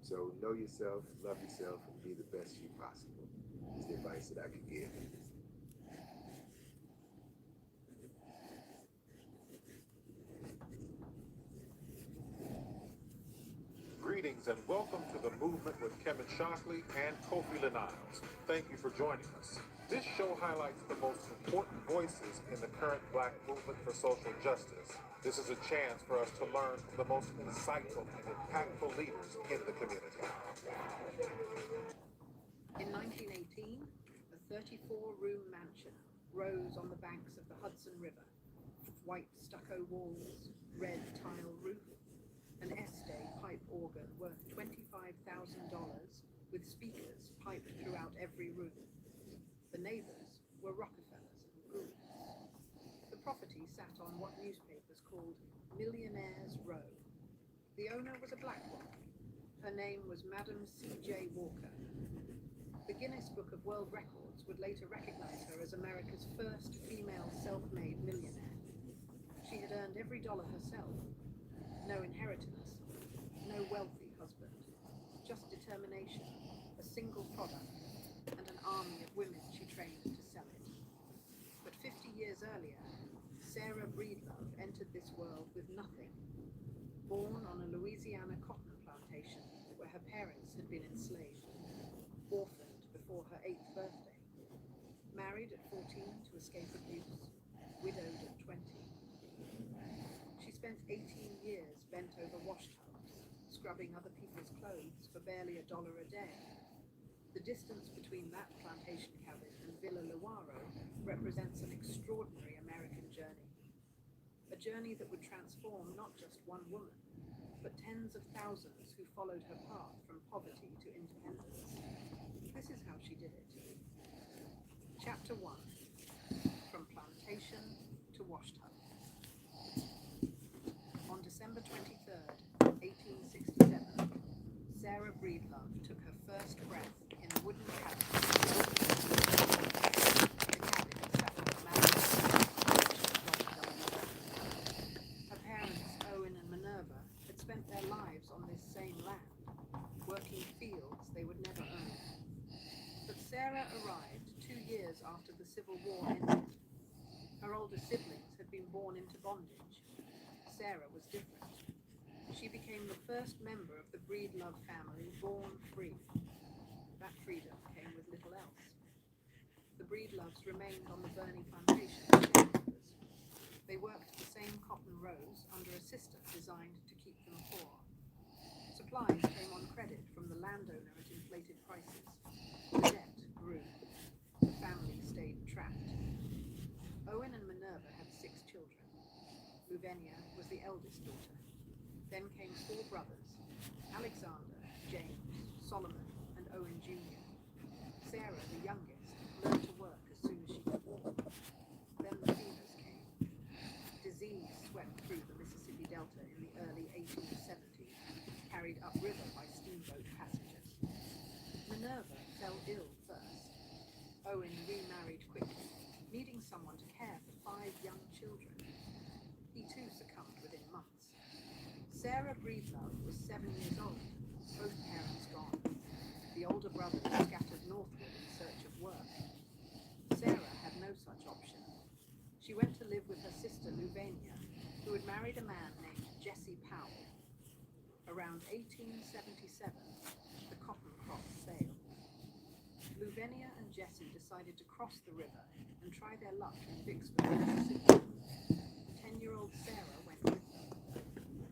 So know yourself, love yourself, and be the best you possible is the advice that I could give. Greetings and welcome to the Movement with Kevin Shockley and Kofi Leniles. Thank you for joining us. This show highlights the most important voices in the current Black movement for social justice. This is a chance for us to learn from the most insightful and impactful leaders in the community. In 1918, a 34-room mansion rose on the banks of the Hudson River. White stucco walls, red tile roof, an Estee pipe organ worth $25,000 with speakers piped throughout every room. The neighbors were Rockefellers and Goulds. The property sat on what newspapers called Millionaires' Row, The owner was a black woman. Her name was Madam C.J. Walker. The Guinness Book of World Records would later recognize her as America's first female self-made millionaire. She had earned every dollar herself. No inheritance, no wealthy husband, just determination, a single product, and an army of women she trained to sell it. But 50 years earlier, Sarah Breedlove entered this world with nothing. Born on a Louisiana cotton plantation where her parents had been enslaved, orphaned before her 8th birthday, married at 14 to escape abuse, widowed at 20. She spent 18 years bent over wash tubs, scrubbing other people's clothes for barely $1 a day. The distance between that plantation cabin and Villa Luaro represents an extraordinary American journey. A journey that would transform not just one woman, but tens of thousands who followed her path from poverty to independence. This is how she did it. Chapter 1. From plantation to wash tub. On December 23rd, 1867, Sarah Breedlove took her first breath in a wooden cabin. The cabin sat on a mountain. Her parents, Owen and Minerva, had spent their lives on this same land, working fields they would never own. But Sarah arrived 2 years after the Civil War ended. Her older siblings had been born into bondage. Sarah was different. She became the first member of the Breedlove family born free. That freedom came with little else. The Breedloves remained on the Burney plantation as sharecroppers. They worked the same cotton rows under a system designed to keep them poor. Supplies came on credit from the landowner at inflated prices. The debt grew. The family stayed trapped. Owen and Minerva had 6 children. Luvenia was the eldest daughter. Then came 4 brothers, Alexander, James, Solomon, and Owen Jr. Sarah, the youngest, learned to work as soon as she could walk. Then the fevers came. Disease swept through the Mississippi Delta in the early 1870s, carried upriver by steamboat passengers. Minerva fell ill first. Owen remarried quickly, needing someone to care for 5 young children. He too succumbed within months. Sarah Breedlove was 7 years old, both parents gone. The older brothers scattered northward in search of work. Sarah had no such option. She went to live with her sister Luvenia, who had married a man named Jesse Powell. Around 1877, the cotton crop sailed. Luvenia and Jesse decided to cross the river and try their luck in Vicksburg, Mississippi. 10-year-old Sarah went with them.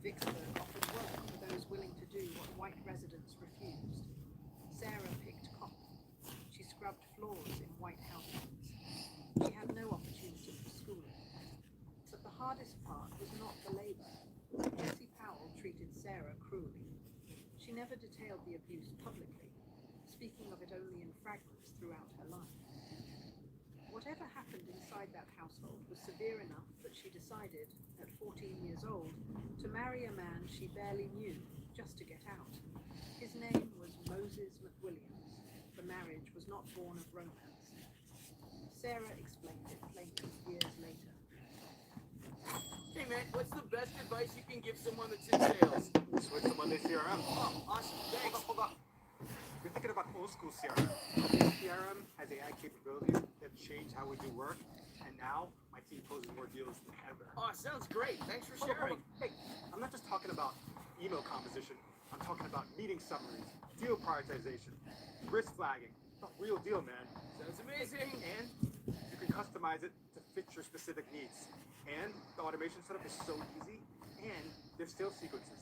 Vicksburg offered work for those willing to do what white residents refused. Sarah picked cotton. She scrubbed floors in white households. She had no opportunity for schooling. But the hardest part was not the labor. Jesse Powell treated Sarah cruelly. She never detailed the abuse publicly, speaking of it only in fragments throughout her life. Whatever happened inside that household was severe enough that she decided, at 14 years old, to marry a man she barely knew, just to get out. His name was Moses McWilliams. The marriage was not born of romance. Sarah explained it plainly years later. Hey man, what's the best advice you can give someone that's in sales? Switch to Monday CRM. Oh, awesome, thanks. Hold up. You're thinking about old school CRM. CRM has AI capabilities that change how we do work, and now my team closes more deals than ever. Oh, sounds great. Thanks for Hold on, sharing. Hey, I'm not just talking about email composition. I'm talking about meeting summaries, deal prioritization, risk flagging. The real deal, man. Sounds amazing. And you can customize it to fit your specific needs. And the automation setup is so easy. And there's sales sequences.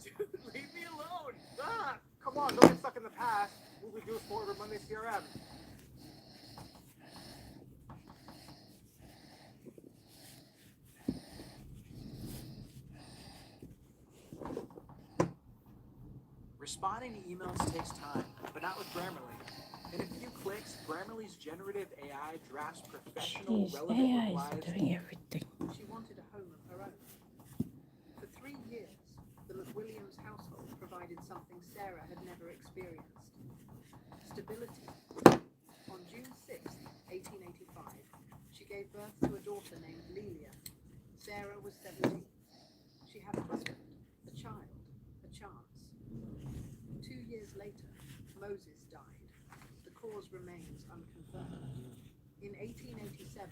Leave me alone. Ah! Come on, don't get stuck in the past. What we do is forward with Monday CRM. Responding to emails takes time, but not with Grammarly. In a few clicks, Grammarly's generative AI drafts professional, Jeez, relevant AI replies. is doing everything. She wanted a home of her own. For 3 years, the McWilliams household nobility. On June 6, 1885, she gave birth to a daughter named Lelia. Sarah was 17. She had a husband, a child, a chance. 2 years later, Moses died. The cause remains unconfirmed. In 1887,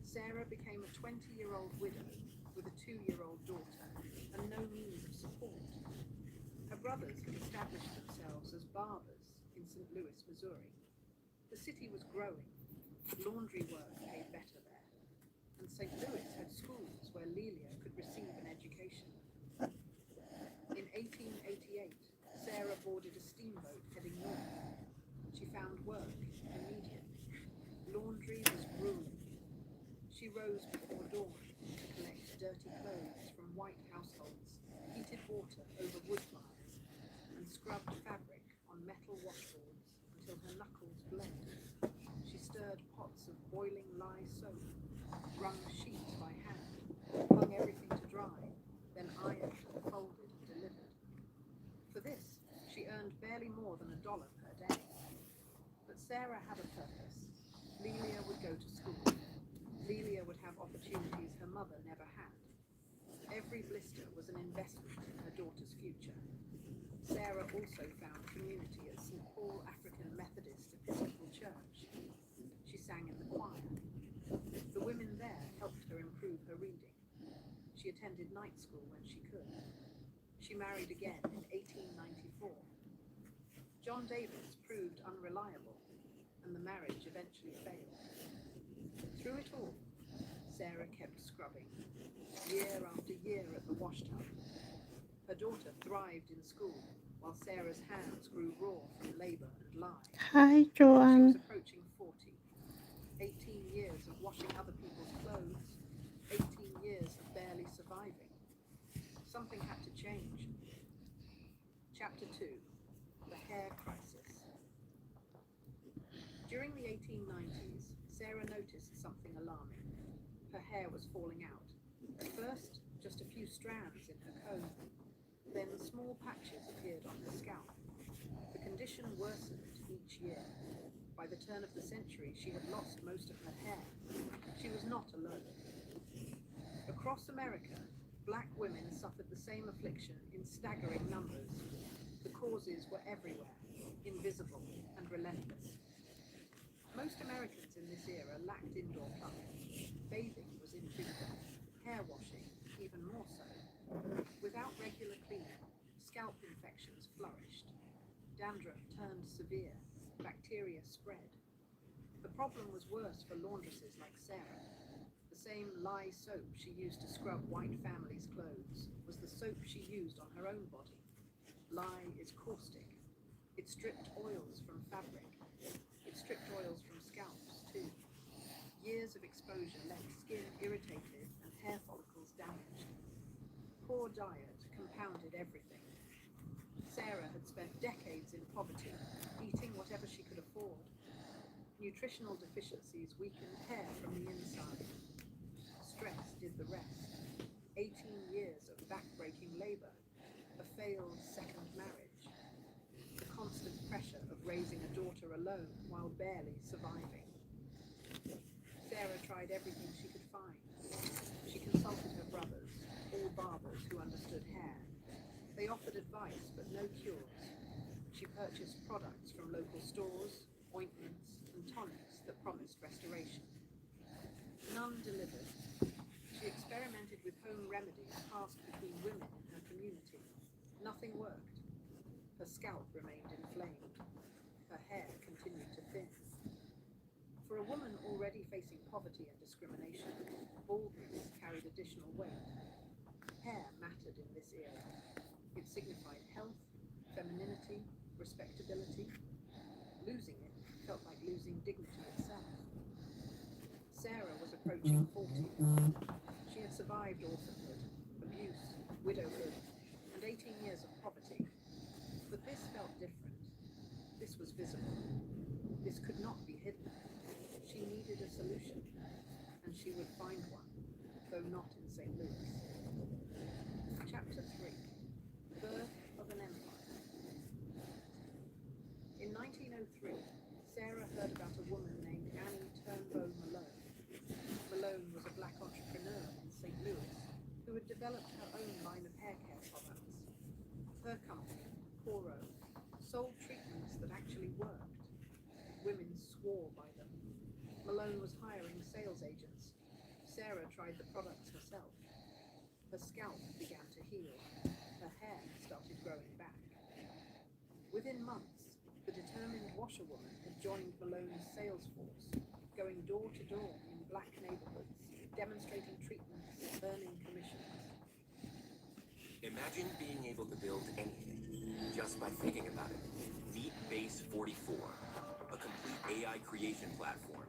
Sarah became a 20-year-old widow with a 2-year-old daughter and no means of support. Her brothers had established themselves as barbers in St. Louis, Missouri. The city was growing. Laundry work paid better there. And St. Louis had schools where Lelia could receive an education. In 1888, Sarah boarded a steamboat heading north. She found work immediately. Laundry was grueling. She rose before dawn to collect dirty clothes from white households, heated water over wood fires, and scrubbed fabric on metal washboards until her knuckles bled. She stirred pots of boiling lye soap, wrung sheets by hand, hung everything to dry, then ironed, folded, and delivered. For this, she earned barely more than $1 per day. But Sarah had a purpose. Lelia would go to school. Lelia would have opportunities her mother never had. Every blister was an investment in her daughter's future. Sarah also found community at St. Paul African Methodist Episcopal Church. She sang in the choir. The women there helped her improve her reading. She attended night school when she could. She married again in 1894. John Davis proved unreliable, and the marriage eventually failed. Through it all, Sarah kept scrubbing, year after year at the wash tub. Her daughter thrived in school, while Sarah's hands grew raw from labor and lie. Hi, She was Joanne. approaching 40. 18 years of washing other people's clothes, 18 years of barely surviving. Something had to change. Chapter 2, The Hair Crisis. During the 1890s, Sarah noticed something alarming. Her hair was falling out. At first, just a few strands in her comb. Then small patches appeared on her scalp. The condition worsened each year. By the turn of the century, she had lost most of her hair. She was not alone. Across America, black women suffered the same affliction in staggering numbers. The causes were everywhere, invisible and relentless. Most Americans in this era lacked indoor plumbing. Bathing was infrequent, hair washing even more so. Without regular cleaning, scalp infections flourished. Dandruff turned severe, bacteria spread. The problem was worse for laundresses like Sarah. The same lye soap she used to scrub white families' clothes was the soap she used on her own body. Lye is caustic. It stripped oils from fabric. It stripped oils from scalps, too. Years of exposure left skin irritated and hair follicles damaged. Poor diet compounded everything. Sarah had spent decades in poverty, eating whatever she could afford. Nutritional deficiencies weakened hair from the inside. Stress did the rest. 18 years of back-breaking labor, a failed second marriage, the constant pressure of raising a daughter alone while barely surviving. Sarah tried everything she could find. She consulted her brothers, all barbers who understood hair. They offered advice, but no cures. She purchased products from local stores, ointments, and tonics that promised restoration. None delivered. She experimented with home remedies passed between women in her community. Nothing worked. Her scalp remained inflamed. Her hair continued to thin. For a woman already facing poverty and discrimination, baldness carried additional weight. Hair mattered in this era. It signified health, femininity, respectability. Losing it felt like losing dignity itself. Sarah was approaching 40. She had survived orphanhood, abuse, widowhood, and 18 years of poverty. But this felt different. This was visible. This could not be hidden. She needed a solution, and she would find one, though not in St. Louis. Chapter 3, Birth of an Empire. In 1903, had developed her own line of hair care products. Her company, Coro, sold treatments that actually worked. Women swore by them. Malone was hiring sales agents. Sarah tried the products herself. Her scalp began to heal. Her hair started growing back. Within months, the determined washerwoman had joined Malone's sales force, going door to door in black neighborhoods, demonstrating treatments, earning commissions. Imagine being able to build anything just by thinking about it. Meet Base 44, a complete AI creation platform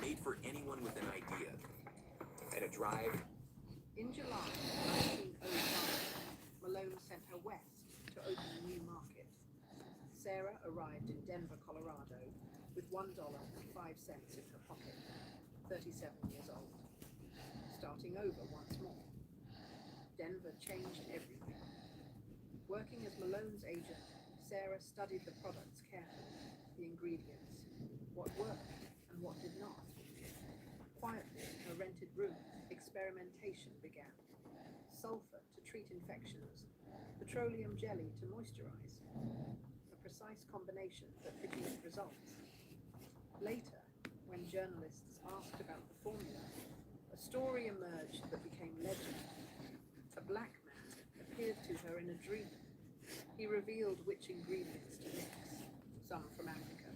made for anyone with an idea and a drive. In July 1905, Malone sent her west to open a new market. Sarah arrived in Denver, Colorado, with $1.05 in her pocket, 37 years old. Starting over once more. Denver changed everything. Working as Malone's agent, Sarah studied the products carefully, the ingredients, what worked and what did not. Quietly in her rented room, experimentation began. Sulfur to treat infections, petroleum jelly to moisturize. A precise combination that produced results. Later, when journalists asked about the formula, a story emerged that became legend. A black man appeared to her in a dream. He revealed which ingredients to mix, some from Africa.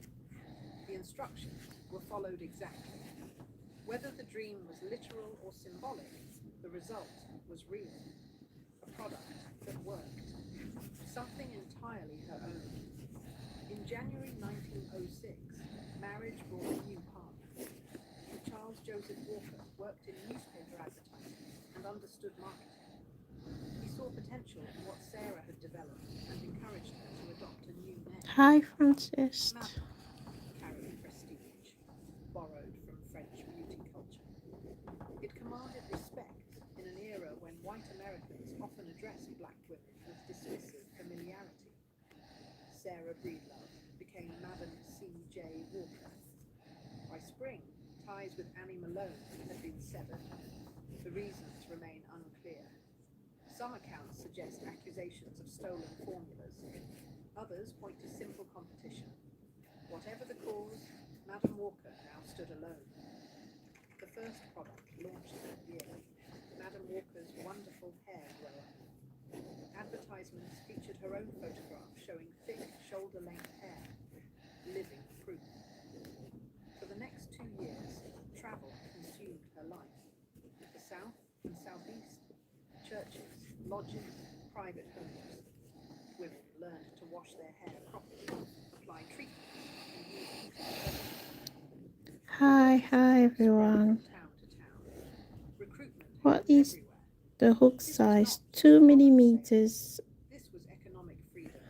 The instructions were followed exactly. Whether the dream was literal or symbolic, the result was real. A product that worked. Something entirely her own. In January 1906, marriage brought a new partner. Charles Joseph Walker worked in newspaper advertising and understood marketing. He saw potential in what Sarah had developed and encouraged her to adopt a new name. Hi, Francis. Madame carried prestige, borrowed from French beauty culture. It commanded respect in an era when white Americans often addressed black women with dismissive familiarity. Sarah Breedlove became Madame C.J. Walker. By spring, ties with Annie Malone had been severed. The reasons remain unclear. Some accounts suggest accusations of stolen formulas. Others point to simple competition. Whatever the cause, Madame Walker now stood alone. The first product launched that year, Madame Walker's wonderful hair grower. Advertisements featured her own photograph showing thick, shoulder-length hair, living proof. For the next 2 years, travel consumed her life. The South and Southeast, churches, lodges, private homes. Women learned to wash their hair properly, apply treatments, and use it. Hi everyone. Town to town. Recruitment What was is everywhere. the hook size? 2 millimeters. This was economic freedom.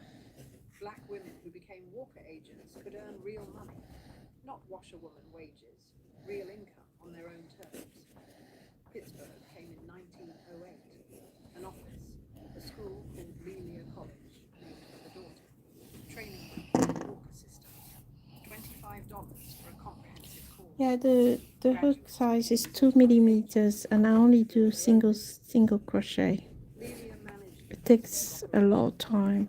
Black women who became Walker agents could earn real money, not washerwoman wages, real income on their own terms. Pittsburgh came in 1908. An office, a school called Lelia College, named for the daughter. Training in the Walker system. $25 for a comprehensive course. Yeah, the hook size is 2 millimeters, and I only do single crochet. It takes a lot of time.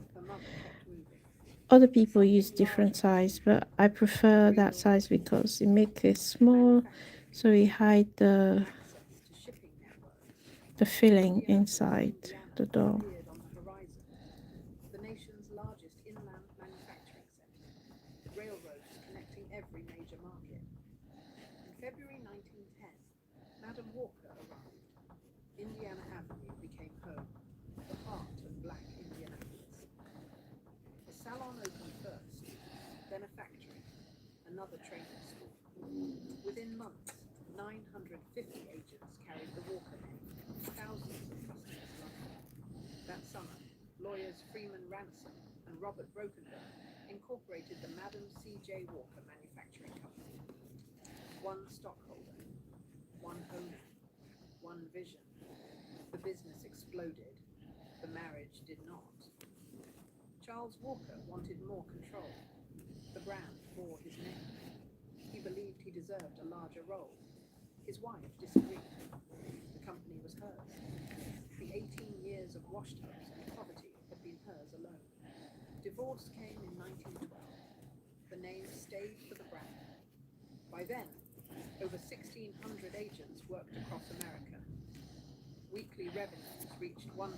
Other people use different size, but I prefer that size because it makes it small, so it hide the filling inside the doll. The nation's largest inland manufacturing center. Railroads connecting every major market. In February 1910, Madame Walker arrived. Indiana Avenue became home, the heart of black Indianapolis. A salon opened first, then a factory, another training school. Within months, 950 agents carried the Walker name. Thousands of customers loved them. That summer, lawyers Freeman Ransom and Robert Brokenberg incorporated the Madame C.J. Walker Manufacturing Company. One stockholder, one owner, one vision. The business exploded. The marriage did not. Charles Walker wanted more control. The brand bore his name. He believed he deserved a larger role. His wife disagreed. The company was hers. washtubs and poverty had been hers alone. Divorce came in 1912. The name stayed for the brand. By then, over 1,600 agents worked across America. Weekly revenues reached $1,000.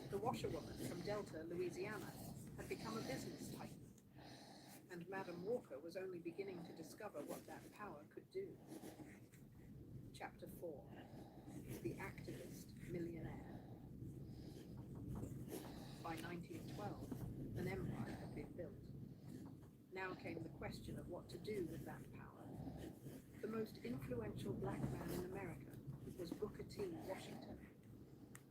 The washerwoman from Delta, Louisiana, had become a business titan, and Madam Walker was only beginning to discover what that power could do. Chapter 4: The Activist Millionaire. By 1912, an empire had been built. Now came the question of what to do with that power. The most influential black man in America was Booker T. Washington,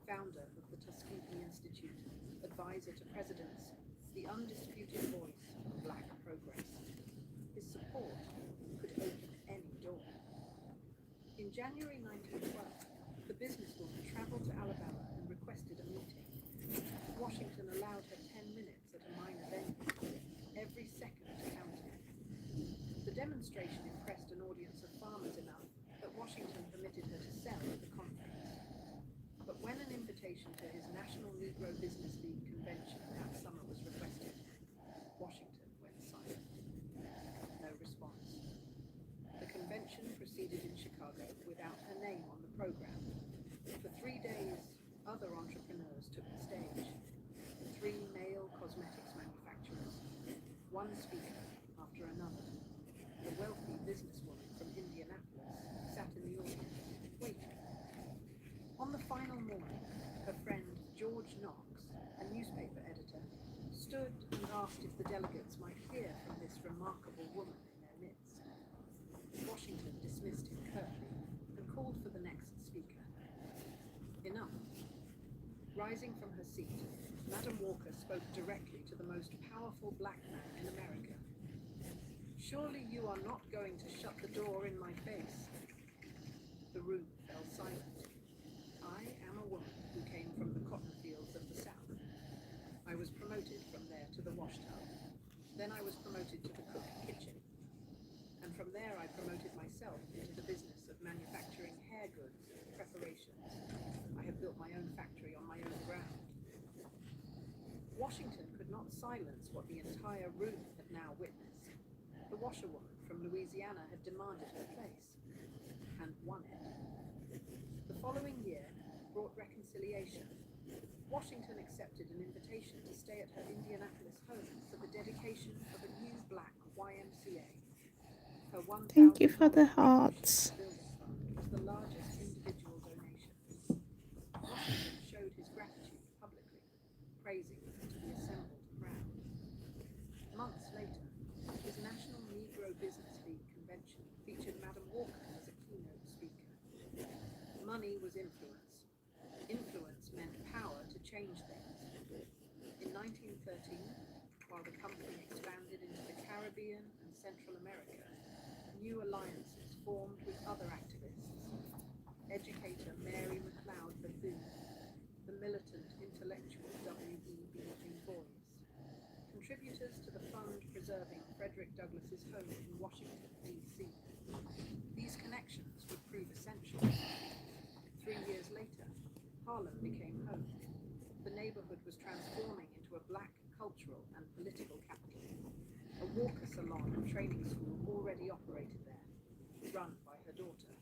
founder of the Tuskegee Institute, advisor to presidents, the undisputed voice of black progress. His support could open any door. In January 1912, the businesswoman traveled to Alabama and requested a meeting. Washington allowed her 10 minutes at a minor venue. Every second counted. The demonstration impressed an audience of farmers enough that Washington permitted her to sell at the conference. But when an invitation to his National Negro Business League convention that summer was requested, Washington went silent. No response. The convention proceeded in Chicago without her name on the program. For 3 days, other entrepreneurs took the stage. 3 male cosmetics manufacturers, one speaker after another. The wealthy businesswoman from Indianapolis sat in the audience, waiting. On the final morning, her friend George Knox, a newspaper editor, stood and asked if the delegates might hear from this remarkable woman in their midst. Washington dismissed him curtly and called for the next speaker. Enough. Rising from her seat, Madam Walker spoke directly to the most powerful black man in America. Surely you are not going to shut the door in my face. The room fell silent. I am a woman who came from the cotton fields of the South. I was promoted from there to the washtub. Then I was promoted to the cook kitchen. And from there I promoted myself into the business of manufacturing hair goods and preparations. I have built my own factory on my own ground. Washington could not silence what the entire room had now witnessed. The washerwoman from Louisiana had demanded her place, and won it. The following year brought reconciliation. Washington accepted an invitation to stay at her Indianapolis home for the dedication of a new black YMCA. Her $1,000 Thank you for the hearts. building fund was the largest individual donation. Washington showed his gratitude publicly, praising her to the assembled crowd. Months later, his National Negro Business League convention featured Madam Walker as a keynote speaker. Money was influence. Influence meant power to change things. In 1913, while the company expanded into the Caribbean and Central America, new alliances formed with other activists. Educator Mary McLeod Bethune, the militant intellectual W.E.B. Du Bois, contributors to the fund preserving Frederick Douglass's home in Washington, D.C. These connections would prove essential. 3 years later, Harlem became home. The neighborhood was transforming into a black cultural and political capital. A Walker salon and training school already operated there, run by her daughter.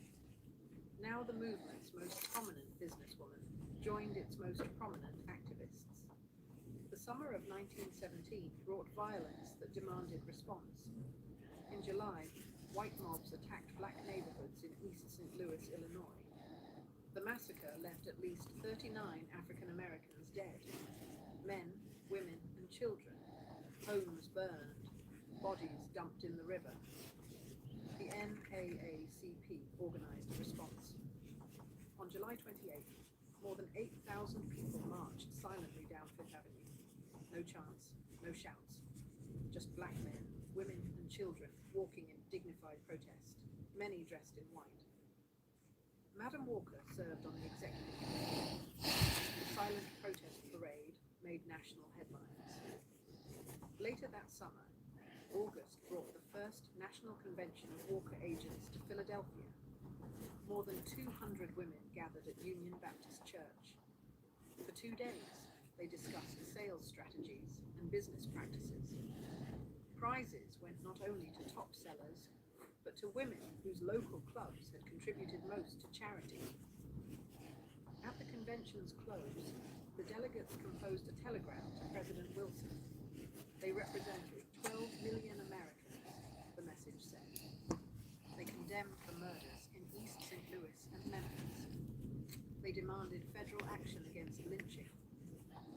Now the movement's most prominent businesswoman joined its most prominent activists. The summer of 1917 brought violence that demanded response. In July, white mobs attacked black neighborhoods in East St. Louis, Illinois. The massacre left at least 39 African Americans dead. Men, women, and children. Homes burned. Bodies dumped in the river. The NAACP organized a response. On July 28th, more than 8,000 people marched silently down Fifth Avenue. No chants, no shouts. Just black men, women, and children walking in dignified protest, many dressed in white. Madam Walker served on the executive committee. The silent protest parade made national headlines. Later that summer, August brought the first national convention of Walker agents to Philadelphia. More than 200 women gathered at Union Baptist Church. For 2 days, they discussed sales strategies and business practices. Prizes went not only to top sellers, but to women whose local clubs had contributed most to charity. At the convention's close, the delegates composed a telegram to President Wilson. They represented 12 million Americans, the message said. They condemned the murders in East St. Louis and Memphis. They demanded federal action against lynching.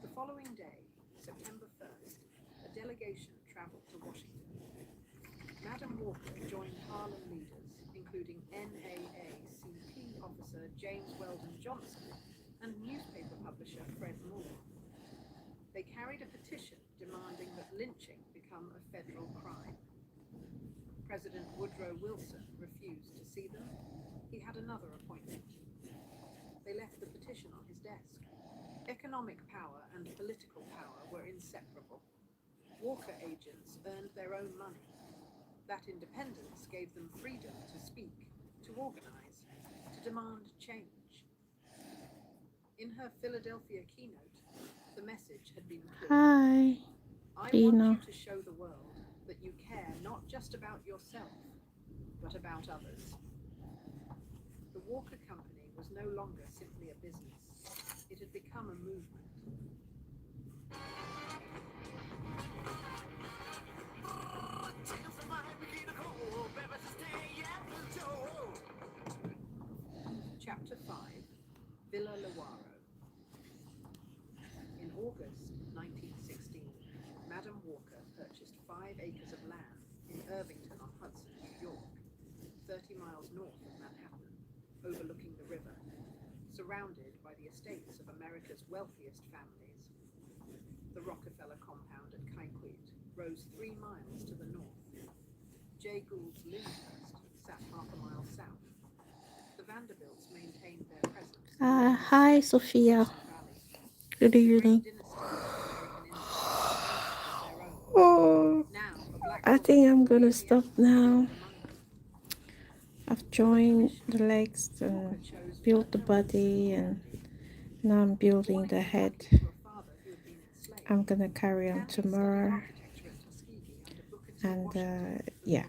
The following day, September 1st, a delegation traveled to Washington. Madam Walker joined Harlem leaders, including NAACP officer James Weldon Johnson and newspaper publisher Fred Moore. They carried a petition demanding that lynching become a federal crime. President Woodrow Wilson refused to see them. He had another appointment. They left the petition on his desk. Economic power and political power were inseparable. Walker agents earned their own money. That independence gave them freedom to speak, to organize, to demand change. In her Philadelphia keynote, the message had been clear. Hi, I Lena. want you to show the world that you care not just about yourself, but about others. The Walker Company was no longer simply a business. It had become a movement. Chapter 5, Villa Lewaro. In August 1916, Madam Walker purchased 5 acres of land in Irvington-on-Hudson, New York, 30 miles north of Manhattan, overlooking the river, surrounded by the estates of America's wealthiest families. The Rockefeller compound at Kykuit rose 3 miles to the north. Jay Gould's Lyndhurst sat half a mile south. The Vanderbilts maintained their presence. Hi, Sophia. Good evening. Oh, I think I'm gonna stop now. I've joined the legs and built the body, and now I'm building the head. I'm gonna carry on tomorrow. And yeah,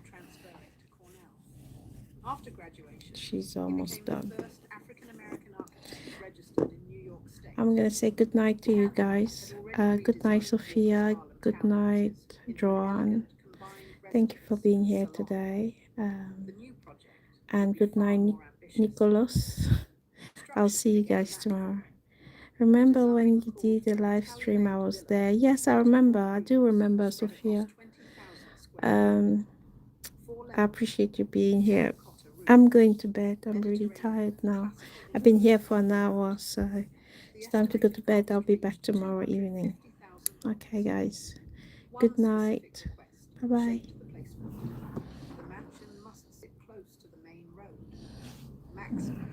After graduation, she's he almost became done. the first African-American architect registered in New York State. I'm gonna say good night to you guys. Good night, Sophia. Good night, Joanne. Thank you for being here today. And good night, Nicholas. I'll see you guys tomorrow. Remember when you did the live stream? I was there. Yes, I remember. I do remember, Sophia. I appreciate you being here. I'm going to bed. I'm really tired now. I've been here for an hour, so it's time to go to bed. I'll be back tomorrow evening. Okay, guys. Good night. Bye-bye. The mansion must sit close to the main road. Maximum